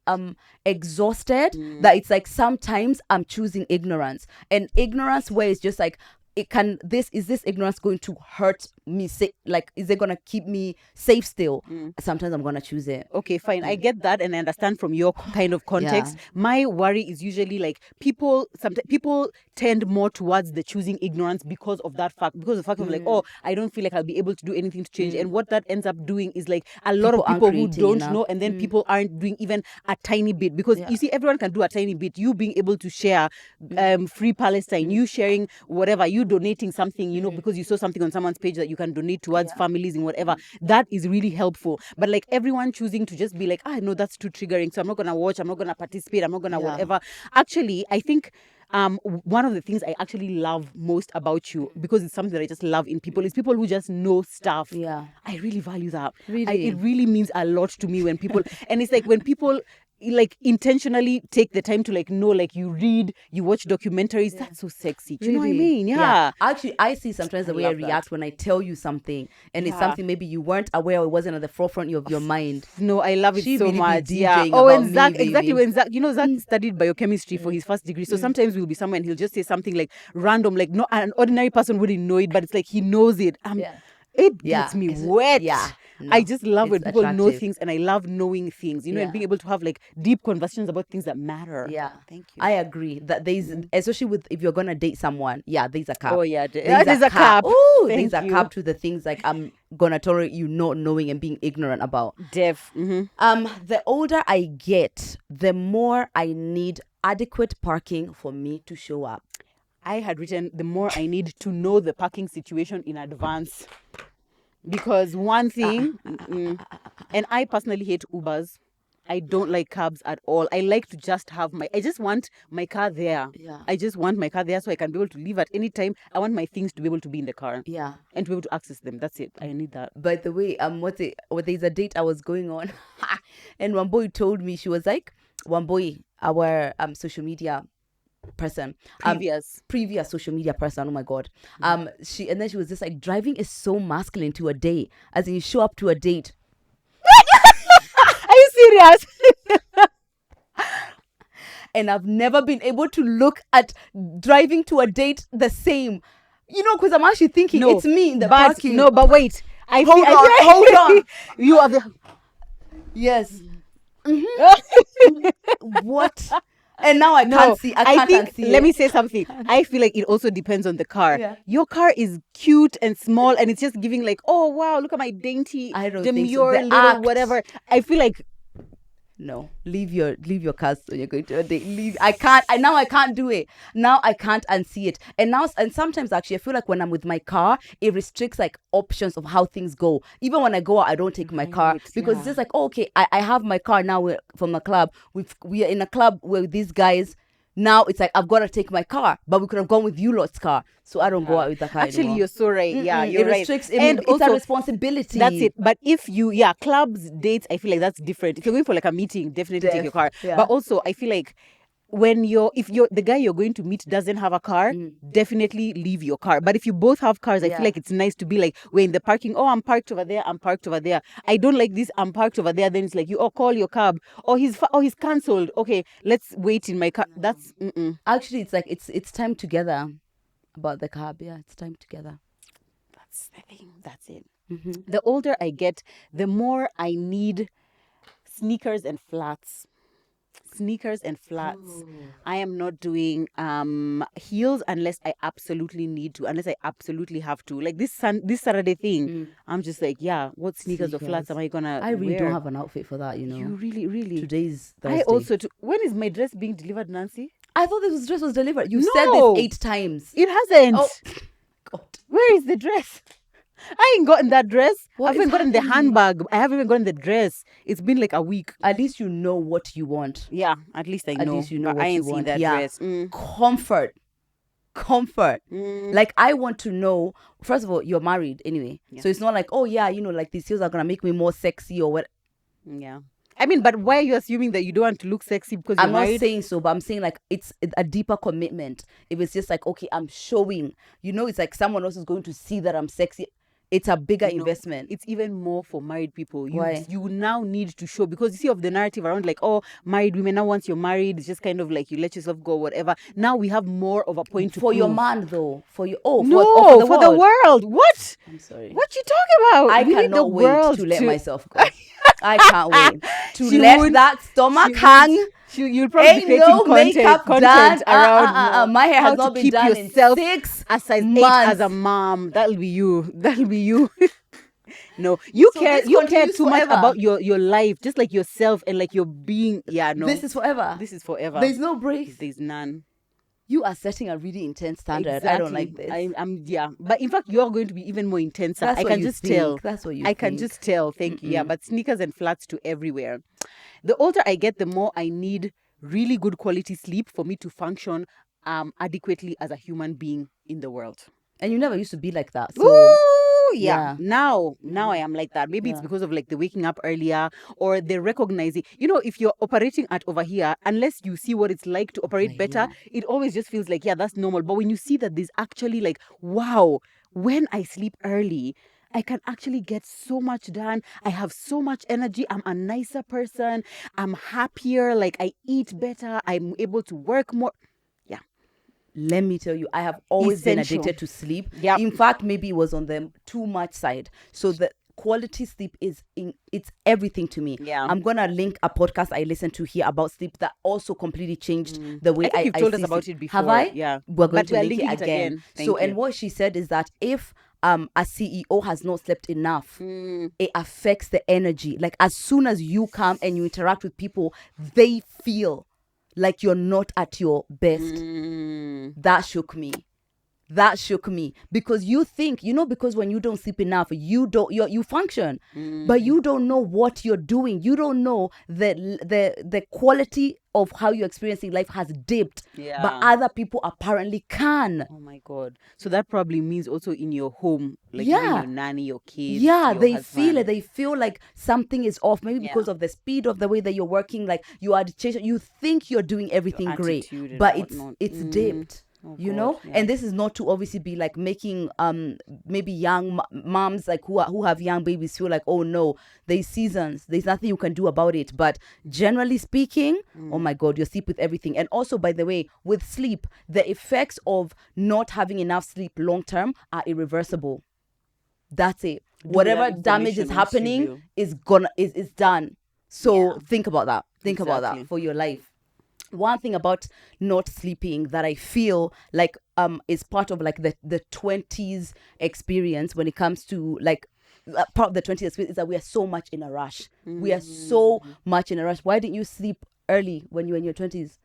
A: exhausted that it's like sometimes I'm choosing ignorance. And ignorance where it's just like, is this ignorance going to hurt me? Like, is it gonna keep me safe still? Sometimes I'm gonna choose it.
B: Okay, fine. I get that and I understand from your kind of context.
A: Yeah.
B: My worry is usually like people tend more towards the choosing ignorance because of that fact, because of the fact of like, oh, I don't feel like I'll be able to do anything to change. And what that ends up doing is like a lot
A: People
B: of
A: aren't
B: people who
A: creating
B: don't
A: enough.
B: know, and then people aren't doing even a tiny bit, because you see, everyone can do a tiny bit. You being able to share Free Palestine, you sharing whatever, you donating something, because you saw something on someone's page that you can donate towards families and whatever, that is really helpful. But like everyone choosing to just be like, no, that's too triggering, so I'm not gonna watch, I'm not gonna participate, I'm not gonna whatever. Actually, I think one of the things I actually love most about you, because it's something that I just love in people, is people who just know stuff.
A: Yeah.
B: I really value that.
A: Really?
B: It really means a lot to me when people, and it's like when people like intentionally take the time to like know, like you read, you watch documentaries. That's so sexy. Do you know what I mean? Yeah.
A: Actually, I see sometimes the way I
B: love that.
A: react when I tell you something, and it's something maybe you weren't aware, or it wasn't at the forefront of your mind.
B: No, I love it
A: She
B: so
A: really be
B: much. Yeah.
A: DJing
B: Oh,
A: about
B: and Zach,
A: me,
B: exactly.
A: baby.
B: When Zach, Zach studied biochemistry for his first degree. So sometimes we'll be somewhere and he'll just say something like random, like no, an ordinary person wouldn't know it, but it's like he knows it. It gets me wet.
A: Yeah. No,
B: I just love when
A: it's
B: people know
A: attractive.
B: things, and I love knowing things, and being able to have like deep conversations about things that matter.
A: Yeah.
B: Thank you.
A: I agree that there's, especially with if you're gonna date someone, there's a cap.
B: Oh, yeah, there's a cap.
A: Ooh,
B: Thank
A: there's a
B: you.
A: cap to the things like I'm gonna tolerate you not knowing and being ignorant about.
B: Def.
A: The older I get, the more I need adequate parking for me to show up.
B: I had written the more I need to know the parking situation in advance. Because one thing, and I personally hate Ubers. I don't like cabs at all. I like to just have I just want my car there.
A: Yeah.
B: I just want my car there so I can be able to leave at any time. I want my things to be able to be in the car.
A: Yeah.
B: And to be able to access them. That's it. I need that.
A: By the way, there's a date I was going on, and one boy told me, she was like, one boy, our social media person, previous social media person, oh my god, she was just like, driving is so masculine to a date, as in you show up to a date.
B: Are you serious?
A: And I've never been able to look at driving to a date the same, because I'm actually thinking it's me in the parking.
B: No, but wait.
A: Hold on.
B: You are the...
A: Yes. What? And now I can't see. I can't unsee
B: let
A: it.
B: me say something. I feel like it also depends on the car.
A: Yeah.
B: Your car is cute and small, and it's just giving like, oh wow, look at my dainty,
A: I don't think so.
B: demure
A: The
B: little
A: act.
B: whatever. I feel like
A: No, leave your cars when you're going to a date. I can't do it. Now I can't unsee it. And sometimes actually I feel like when I'm with my car, it restricts like options of how things go. Even when I go out, I don't take my car because it's just like, oh, okay, I have my car now from a club. We are in a club with these guys. Now it's like I've got to take my car, but we could have gone with you lot's car, so I don't go out with the car
B: Actually,
A: anymore.
B: you're so right. Yeah,
A: Mm-mm,
B: you're
A: it
B: right.
A: restricts.
B: And
A: It's
B: also,
A: a responsibility.
B: that's it. But if you, clubs, dates, I feel like that's different. If you're going for like a meeting, definitely take your car.
A: Yeah.
B: But also, I feel like if the guy you're going to meet doesn't have a car, definitely leave your car. But if you both have cars, I feel like it's nice to be like, we're in the parking. Oh, I'm parked over there. I'm parked over there. I don't like this. I'm parked over there. Then it's like call your cab. Or he's cancelled. Okay, let's wait in my car. That's
A: Actually, it's like it's time together about the cab. Yeah, it's time together.
B: That's the thing. That's it. The older I get, the more I need sneakers and flats. I am not doing heels unless I absolutely need to, unless I absolutely have to. Like this Saturday thing, I'm just like, what sneakers or flats am I gonna
A: I really
B: wear?
A: don't have an outfit for that,
B: You really.
A: Today's Thursday.
B: I also when is my dress being delivered, Nancy?
A: I thought this dress was delivered. You said this 8 times.
B: It hasn't.
A: Oh, God.
B: Where is the dress? I ain't gotten that dress. I haven't gotten the handbag. I haven't even gotten the dress. It's been like a week.
A: At least you know what you want.
B: Yeah, at least I know.
A: At least you know what
B: I
A: you
B: ain't
A: want.
B: seen that dress.
A: Comfort. Like, I want to know, first of all, you're married anyway. So it's not like, oh yeah, like these heels are going to make me more sexy or what.
B: Yeah. I mean, but why are you assuming that you don't want to look sexy because you're married?
A: I'm not saying so, but I'm saying like it's a deeper commitment. If it's just like, okay, I'm showing, it's like someone else is going to see that I'm sexy. It's a bigger investment.
B: It's even more for married people.
A: Why?
B: You now need to show, because you see of the narrative around like, oh, married women, now once you're married, it's just kind of like you let yourself go, whatever. Now we have more of a point to
A: for
B: prove.
A: your man though. For your
B: for
A: the
B: world. What?
A: I'm sorry.
B: What you talking about?
A: I cannot wait to let myself go. I can't wait to let that stomach hang.
B: You'll probably be creating content around
A: my hair
B: how
A: has not
B: to
A: been
B: keep
A: done
B: yourself
A: in 6
B: a size 8
A: months.
B: as a mom. That'll be you. No, you care too much about your life, just like yourself and like your being. Yeah, no.
A: This is forever. There's no breaks.
B: There's none.
A: You are setting a really intense standard.
B: Exactly.
A: I don't like this.
B: But in fact, you're going to be even more intense. I can just tell.
A: That's what you
B: think. I can just tell. Thank you. Yeah, but sneakers and flats to everywhere. The older I get, the more I need really good quality sleep for me to function adequately as a human being in the world.
A: And you never used to be like that. So
B: yeah. Now I am like that. Maybe it's because of like the waking up earlier or the recognizing. If you're operating at over here, unless you see what it's like to operate better, it always just feels like, that's normal. But when you see that there's actually like, wow, when I sleep early, I can actually get so much done. I have so much energy. I'm a nicer person. I'm happier. Like I eat better. I'm able to work more.
A: Let me tell you, I have always been addicted to sleep.
B: Yep.
A: In fact, maybe it was on the too much side. So the quality sleep it's everything to me.
B: Yeah.
A: I'm gonna link a podcast I listened to here about sleep that also completely changed the way
B: I think you've told us about it before.
A: Have I?
B: Yeah.
A: We're going to link it again.
B: So
A: and what she said is that if a CEO has not slept enough, it affects the energy. Like as soon as you come and you interact with people, they feel like you're not at your best. That shook me because you think, because when you don't sleep enough, you function, but you don't know what you're doing. You don't know the quality of how you're experiencing life has dipped, but other people apparently can.
B: Oh my God. So that probably means also in your home, like your nanny, your kids.
A: Yeah,
B: your
A: they
B: husband.
A: feel it. They feel like something is off, maybe because of the speed of the way that you're working, like your agitation. You think you're doing everything great, but it's dipped.
B: Oh,
A: And this is not to obviously be like making maybe young moms like who have young babies feel like, oh no, there's seasons, there's nothing you can do about it. But generally speaking, oh my God, you sleep with everything. And also, by the way, with sleep, the effects of not having enough sleep long term are irreversible. That's it. Whatever damage is happening is done. So think about that. Think about that for your life. One thing about not sleeping that I feel like is part of like the 20s experience when it comes to like part of the 20s experience is that we are so much in a rush. We are so much in a rush. Why didn't you sleep early when you were in your 20s?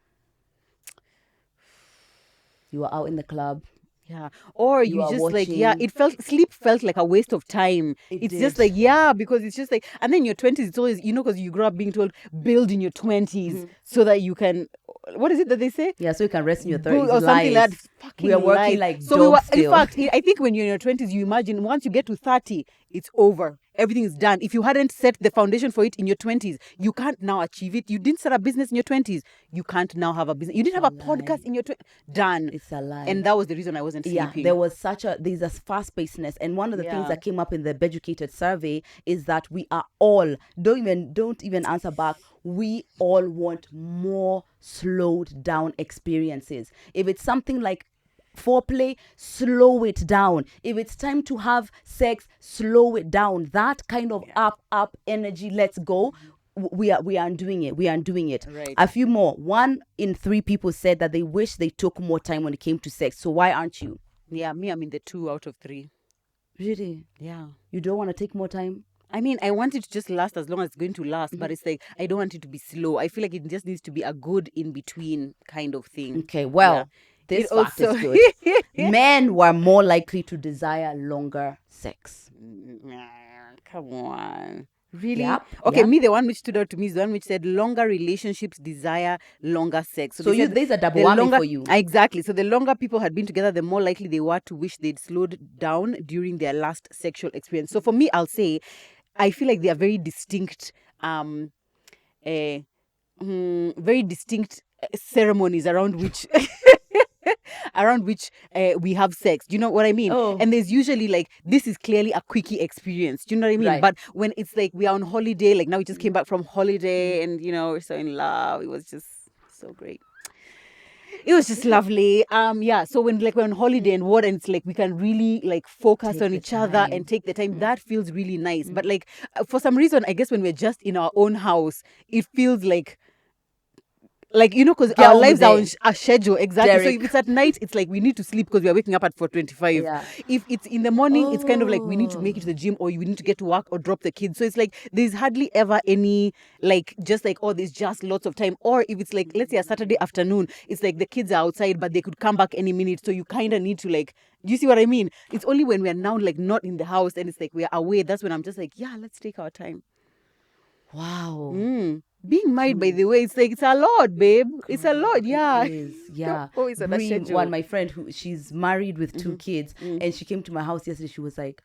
A: You were out in the club.
B: Yeah. Or you just watching. Like, sleep felt like a waste of time. It's just like, because it's just like, and then your 20s, it's always, because you grew up being told, build in your 20s so that you can, what is it that they say?
A: Yeah, so you can rest in your
B: Go
A: 30s.
B: or something like that. Fucking
A: We are working
B: lies.
A: like
B: So we were,
A: dogs
B: in
A: still.
B: fact, I think when you're in your 20s, you imagine once you get to 30, it's over. Everything is done. If you hadn't set the foundation for it in your 20s, you can't now achieve it. You didn't start a business in your 20s, you can't now have a business. You didn't have a podcast in your 20s. Done.
A: It's a lie.
B: And that was the reason I wasn't
A: Yeah,
B: sleeping.
A: there was there's a fast-pacedness, and one of the things
B: Yeah.
A: that came up in the Beducated survey is that we are all don't even answer back. We all want more slowed down experiences. If it's something like foreplay, slow it down. If it's time to have sex, slow it down. That kind of up energy, let's go. We are doing it.
B: Right.
A: A few more. 1 in 3 people said that they wish they took more time when it came to sex. So why aren't you?
B: Yeah, me, I'm in the 2 out of 3.
A: Really?
B: Yeah.
A: You don't want to take more time?
B: I mean, I want it to just last as long as it's going to last, but it's like I don't want it to be slow. I feel like it just needs to be a good in between kind of thing.
A: Okay, well,
B: Yeah.
A: this
B: It
A: fact
B: also-
A: is good. Men were more likely to desire longer sex.
B: Come on. Really?
A: Yep,
B: Okay,
A: yep.
B: me, the one which stood out to me is the one which said longer relationships desire longer sex.
A: So
B: they said
A: there's a double
B: the
A: whammy
B: longer,
A: for you.
B: Exactly. So the longer people had been together, the more likely they were to wish they'd slowed down during their last sexual experience. So for me, I'll say, I feel like they are very distinct, very distinct ceremonies around which we have sex. Do you know what I mean?
A: Oh.
B: And there's usually like, this is clearly a quickie experience. Do you know what I mean?
A: Right.
B: But when it's like we are on holiday, like now we just came back from holiday and, we're so in love. It was just so great. It was just lovely. Yeah. So when like we're on holiday and it's like we can really like focus
A: Take
B: on
A: the
B: each other
A: time.
B: and take the time. That feels really nice. But like for some reason, I guess when we're just in our own house, it feels like because
A: Get
B: our
A: on
B: lives
A: with
B: are on
A: it.
B: a schedule. Exactly. So
A: Derek.
B: if it's at night, it's like we need to sleep because we are waking up at 4:25.
A: Yeah.
B: If it's in the morning, it's kind of like we need to make it to the
A: Oh.
B: gym or we need to get to work or drop the kids. So it's like there's hardly ever any like just like, oh, there's just lots of time. Or if it's like, let's say a Saturday afternoon, it's like the kids are outside, but they could come back any minute. So you kind of need to like, do you see what I mean? It's only when we're now like not in the house and it's like we're away. That's when I'm just like, yeah, let's take our time.
A: Wow.
B: Being married, by the way, it's like, it's a lot, babe. It's a lot, yeah.
A: It is, yeah.
B: Always on a
A: Bree,
B: schedule.
A: my friend, she's married with 2 kids, and she came to my house yesterday. She was like,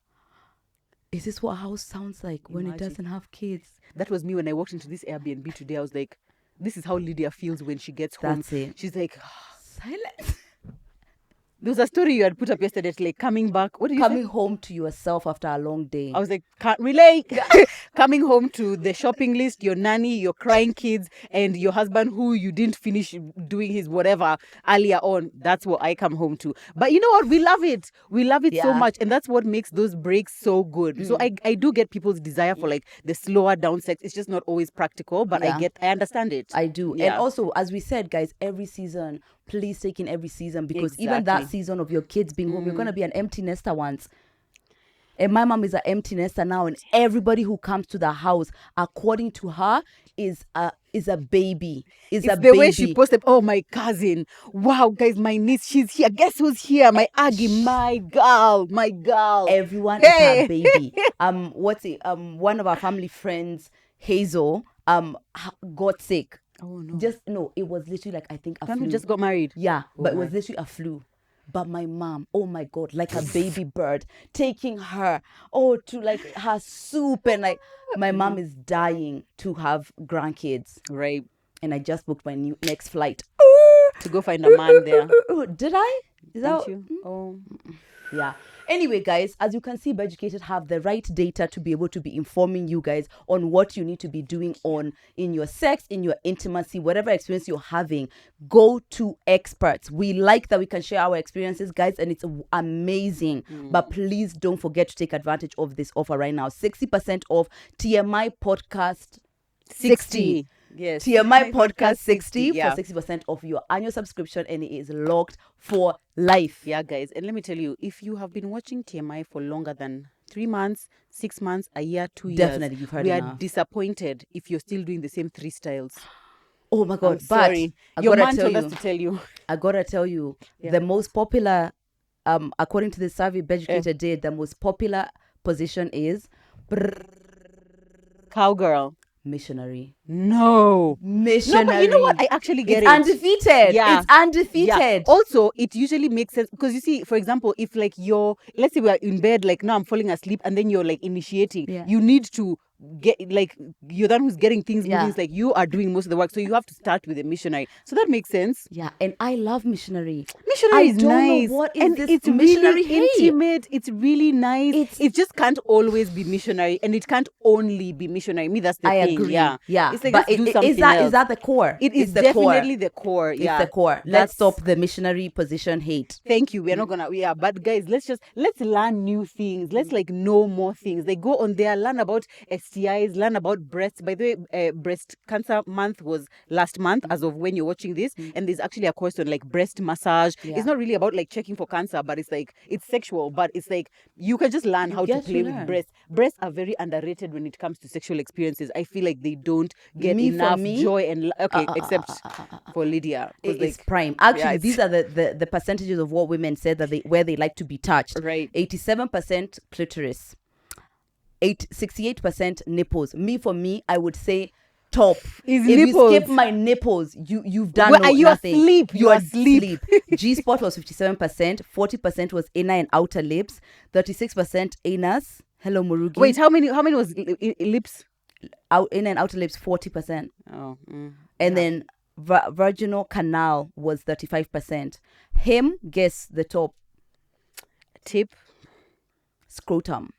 A: "Is this what a house sounds like when it
B: Imagine.
A: doesn't have kids?"
B: That was me when I walked into this Airbnb today. I was like, this is how Lydia feels when she gets home.
A: That's it.
B: She's like,
A: Silence.
B: there was a story you had put up yesterday, like coming back. What did you
A: Coming
B: say?
A: home to yourself after a long day.
B: I was like, can't relate. Coming home to the shopping list, your nanny, your crying kids, and your husband who you didn't finish doing his whatever earlier on. That's what I come home to. But you know what? We love it. We love it so
A: Yeah.
B: much. And that's what makes those breaks so good. So I do get people's desire for like the slower down sex. It's just not always practical, but
A: Yeah.
B: I understand it.
A: I do.
B: Yeah.
A: And also, as we said, guys, every season, please take in every season, because even that
B: Exactly.
A: season of your kids being home, you're going to be an empty nester once. And my mom is an empty nester now, and everybody who comes to the house, according to her, is a baby. Is
B: It's
A: a
B: the
A: baby.
B: way she posted, oh, my cousin. Wow, guys, my niece, she's here. Guess who's here? My Aggie, my girl.
A: Everyone is
B: Hey.
A: her baby. What's it? One of our family friends, Hazel, got sick.
B: Oh, no.
A: It was literally like, I think a
B: Can't
A: flu.
B: we just got married?
A: Yeah, but it
B: my.
A: was literally a flu. But my mom, oh my God, like a baby bird, taking her, to like her soup, and like my mom is dying to have grandkids.
B: Right.
A: And I just booked my next flight.
B: To go find a man there.
A: Did I? Is that?
B: Don't you? Oh.
A: Yeah. Anyway, guys, as you can see, Beducated have the right data to be able to be informing you guys on what you need to be doing in your sex, in your intimacy, whatever experience you're having. Go to experts. We like that we can share our experiences, guys, and it's amazing. But please don't forget to take advantage of this offer right now. 60% off TMI podcast 60.
B: Yes.
A: TMI podcast 60
B: Yeah.
A: for 60% off your annual subscription, and it is locked for life.
B: Yeah, guys. And let me tell you, if you have been watching TMI for longer than 3 months, 6 months, a year, 2 years,
A: Definitely, you've heard
B: we are
A: enough.
B: disappointed if you're still doing the same 3 styles.
A: Oh my God!
B: I'm sorry.
A: But
B: Your
A: I
B: man
A: gotta
B: told
A: tell
B: us
A: you,
B: to tell you.
A: I gotta tell you, the most popular, according to the survey Beducated did, the most popular position is
B: Cowgirl.
A: Missionary.
B: No,
A: Missionary.
B: but you know what? I actually get
A: it's
B: it.
A: undefeated.
B: Yeah.
A: It's undefeated.
B: Also, it usually makes sense because you see, for example, if like let's say we are in bed, like now I'm falling asleep, and then you're like initiating,
A: Yeah.
B: you need to get like you're the one who's getting things moving.
A: Yeah.
B: It's like you are doing most of the work, so you have to start with a missionary. So that makes sense.
A: Yeah, and I love missionary.
B: Missionary
A: I
B: is
A: don't
B: nice.
A: know what is
B: and
A: this
B: it's
A: missionary
B: really intimate. It's really nice.
A: It's-
B: It just can't always be missionary, and it can't only be missionary. Me, that's the
A: I
B: thing.
A: agree.
B: Yeah,
A: Yeah.
B: It's like
A: but
B: let's do something
A: is that
B: else.
A: the core?
B: It is
A: It's the core.
B: definitely the core.
A: It's
B: Yeah,
A: the core. Let's
B: That's-
A: stop the missionary position hate.
B: Thank you. We're not gonna. Yeah, but guys, let's learn new things. Let's like know more things. Like go on there, learn about STIs, learn about breasts. By the way, breast cancer month was last month, as of when you're watching this, and there's actually a course on like breast massage.
A: Yeah.
B: It's not really about like checking for cancer, but it's like it's sexual, but it's like you can just learn how to
A: get to
B: play
A: learn.
B: with breasts. Breasts are very underrated when it comes to sexual experiences. I feel like they don't get
A: Me, for
B: enough
A: me,
B: joy and okay, except for Lydia. 'cause,
A: It's
B: like,
A: prime. Actually,
B: yeah,
A: these are the percentages of what women said that where they like to be touched.
B: Right.
A: 87% clitoris. 68% nipples. For me, I would say top.
B: Is
A: if
B: nipples.
A: you skip my nipples, you've done
B: Well, are you
A: nothing.
B: asleep? You
A: are
B: are asleep.
A: G spot was 57%. 40% was inner and outer lips. 36% anus. Hello, Murugi.
B: Wait, how many was lips?
A: Inner and outer lips 40%.
B: Oh,
A: And then vaginal canal was 35%. Him, guess the top.
B: tip.
A: Scrotum.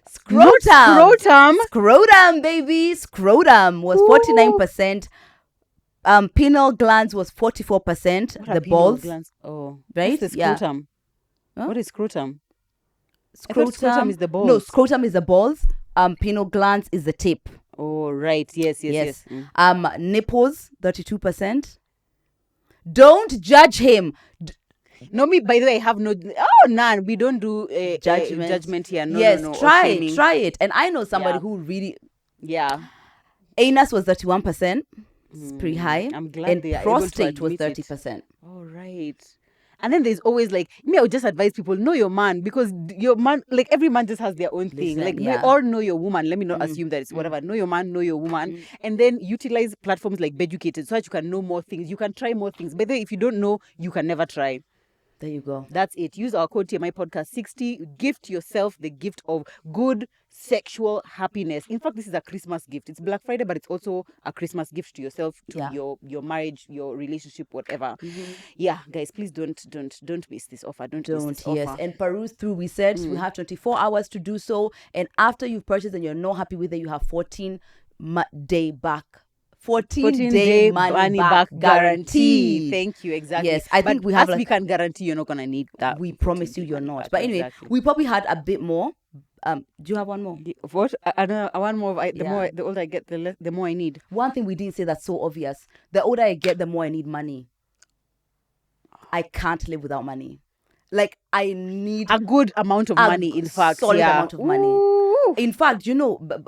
B: Scrotum.
A: Scrotum, baby. Scrotum was 49%. Penile glands was 44%.
B: What are
A: The
B: penile
A: balls.
B: glands? Oh,
A: Right?
B: What's the
A: Yeah.
B: scrotum?
A: Huh?
B: What is scrotum? I thought scrotum is the balls.
A: No, scrotum is the balls. Penile glands is the tip.
B: Oh, right. Yes.
A: Nipples, 32%. Don't judge him.
B: No, me. By the way, I have no. Oh, none. We don't do judgment here. No,
A: yes,
B: no.
A: try it. And I know somebody
B: Yeah.
A: who really.
B: Yeah.
A: Anus was 31%. It's pretty high.
B: I'm glad
A: and
B: they are able to
A: prostate was
B: admit it.
A: 30%.
B: All right. And then there's always like me. I would just advise people know your man, because your man, like every man, just has their own thing.
A: Listen,
B: Like we
A: yeah.
B: all know your woman. Let me not assume that it's whatever. Know your man, know your woman, and then utilize platforms like Beducated so that you can know more things. You can try more things. By the way, if you don't know, you can never try.
A: There you go.
B: That's it. Use our code TMI podcast 60. Gift yourself the gift of good sexual happiness. In fact, this is a Christmas gift. It's Black Friday, but it's also a Christmas gift to yourself, to
A: Yeah.
B: your marriage, your relationship, whatever. Yeah, guys, please don't miss this offer. Don't miss this
A: Yes.
B: offer.
A: And peruse through. We said we have 24 hours to do so. And after you've purchased and you're not happy with it, you have 14-day back. 14-day money back guarantee.
B: Thank you. Exactly.
A: Yes, I think we have
B: we can guarantee you're not gonna need that.
A: We promise you you're not.
B: back.
A: But anyway,
B: Exactly.
A: we probably had a bit more. Do you have one more?
B: What? I know. I want more. The
A: Yeah.
B: the older I get, the more I need.
A: One thing we didn't say that's so obvious. The older I get, the more I need money. I can't live without money. Like, I need
B: A good amount of money. In fact,
A: solid
B: yeah.
A: amount of money.
B: Ooh.
A: In fact,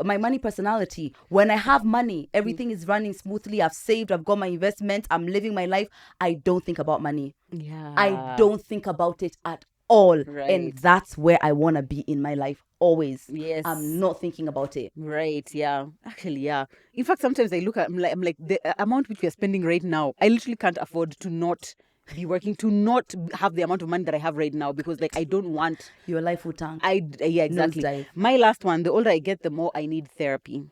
A: my money personality, when I have money, everything is running smoothly. I've saved, I've got my investments, I'm living my life. I don't think about money.
B: Yeah.
A: I don't think about it at all.
B: Right.
A: And that's where I want to be in my life always.
B: Yes.
A: I'm not thinking about it.
B: Right, yeah. Actually, yeah. In fact, sometimes I look at, I'm like the amount which we are spending right now, I literally can't afford to not be working, to not have the amount of money that I have right now, because like I don't want.
A: Your life will tank.
B: Yeah, exactly.
A: Nosedive.
B: My last one, the older I get, the more I need therapy.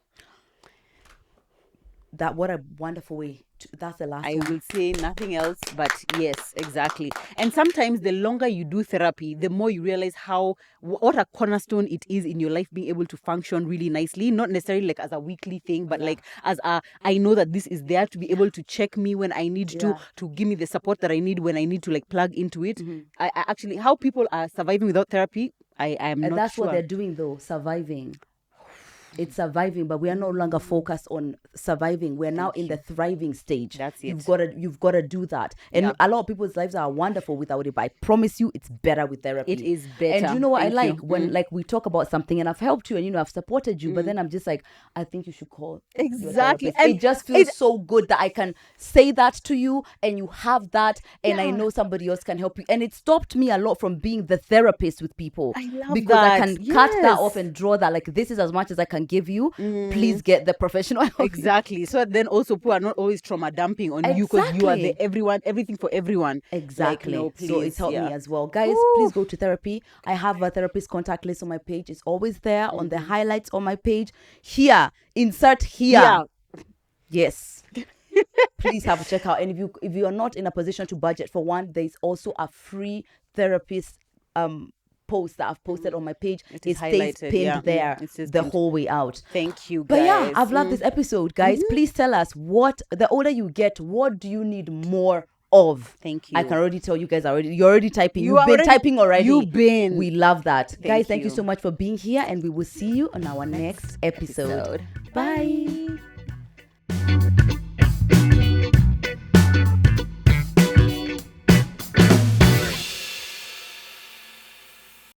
A: What a wonderful way. That's the last
B: I
A: one.
B: will say nothing else, but yes, exactly. And sometimes the longer you do therapy, the more you realize what a cornerstone it is in your life, being able to function really nicely, not necessarily like as a weekly thing, but like as I know that this is there to be able to check me when I need to give me the support that I need when I need to like plug into it. I actually, how people are surviving without therapy, I am
A: And
B: not
A: that's
B: sure.
A: what they're doing though, surviving. It's surviving, but we are no longer focused on surviving. We're now in the thriving stage.
B: That's it.
A: You've got to do that. And a lot of people's lives are wonderful without it, but I promise you it's better with therapy.
B: It is better.
A: And you know what
B: Thank
A: I
B: you.
A: like? When like we talk about something and I've helped you and I've supported you, but then I'm just like, I think you should call your
B: Exactly.
A: therapist. It just feels so good that I can say that to you and you have that, and I know somebody else can help you. And it stopped me a lot from being the therapist with people.
B: I love
A: because I
B: that.
A: can cut that
B: Yes.
A: off and draw that, like, this is as much as I can give you, please get the professional help.
B: Exactly. So then also people are not always trauma dumping on you because you are the everything for everyone.
A: Exactly.
B: Like, no, please,
A: so it's helped me as well. Guys, please go to therapy. I have a therapist contact list on my page. It's always there on the highlights on my page. Here, insert here.
B: Yeah.
A: Yes. Please have a check out. And if you are not in a position to budget for one, there's also a free therapist post that I've posted on my page. It stays pinned there the whole way out.
B: Thank you, guys.
A: But yeah, I've loved this episode, guys. Please tell us, what the older you get, what do you need more of?
B: Thank you.
A: I can already tell you guys you're already typing. You've been typing already.
B: You've been.
A: We love that. Guys, thank you so much for being here, and we will see you on our next episode. Bye.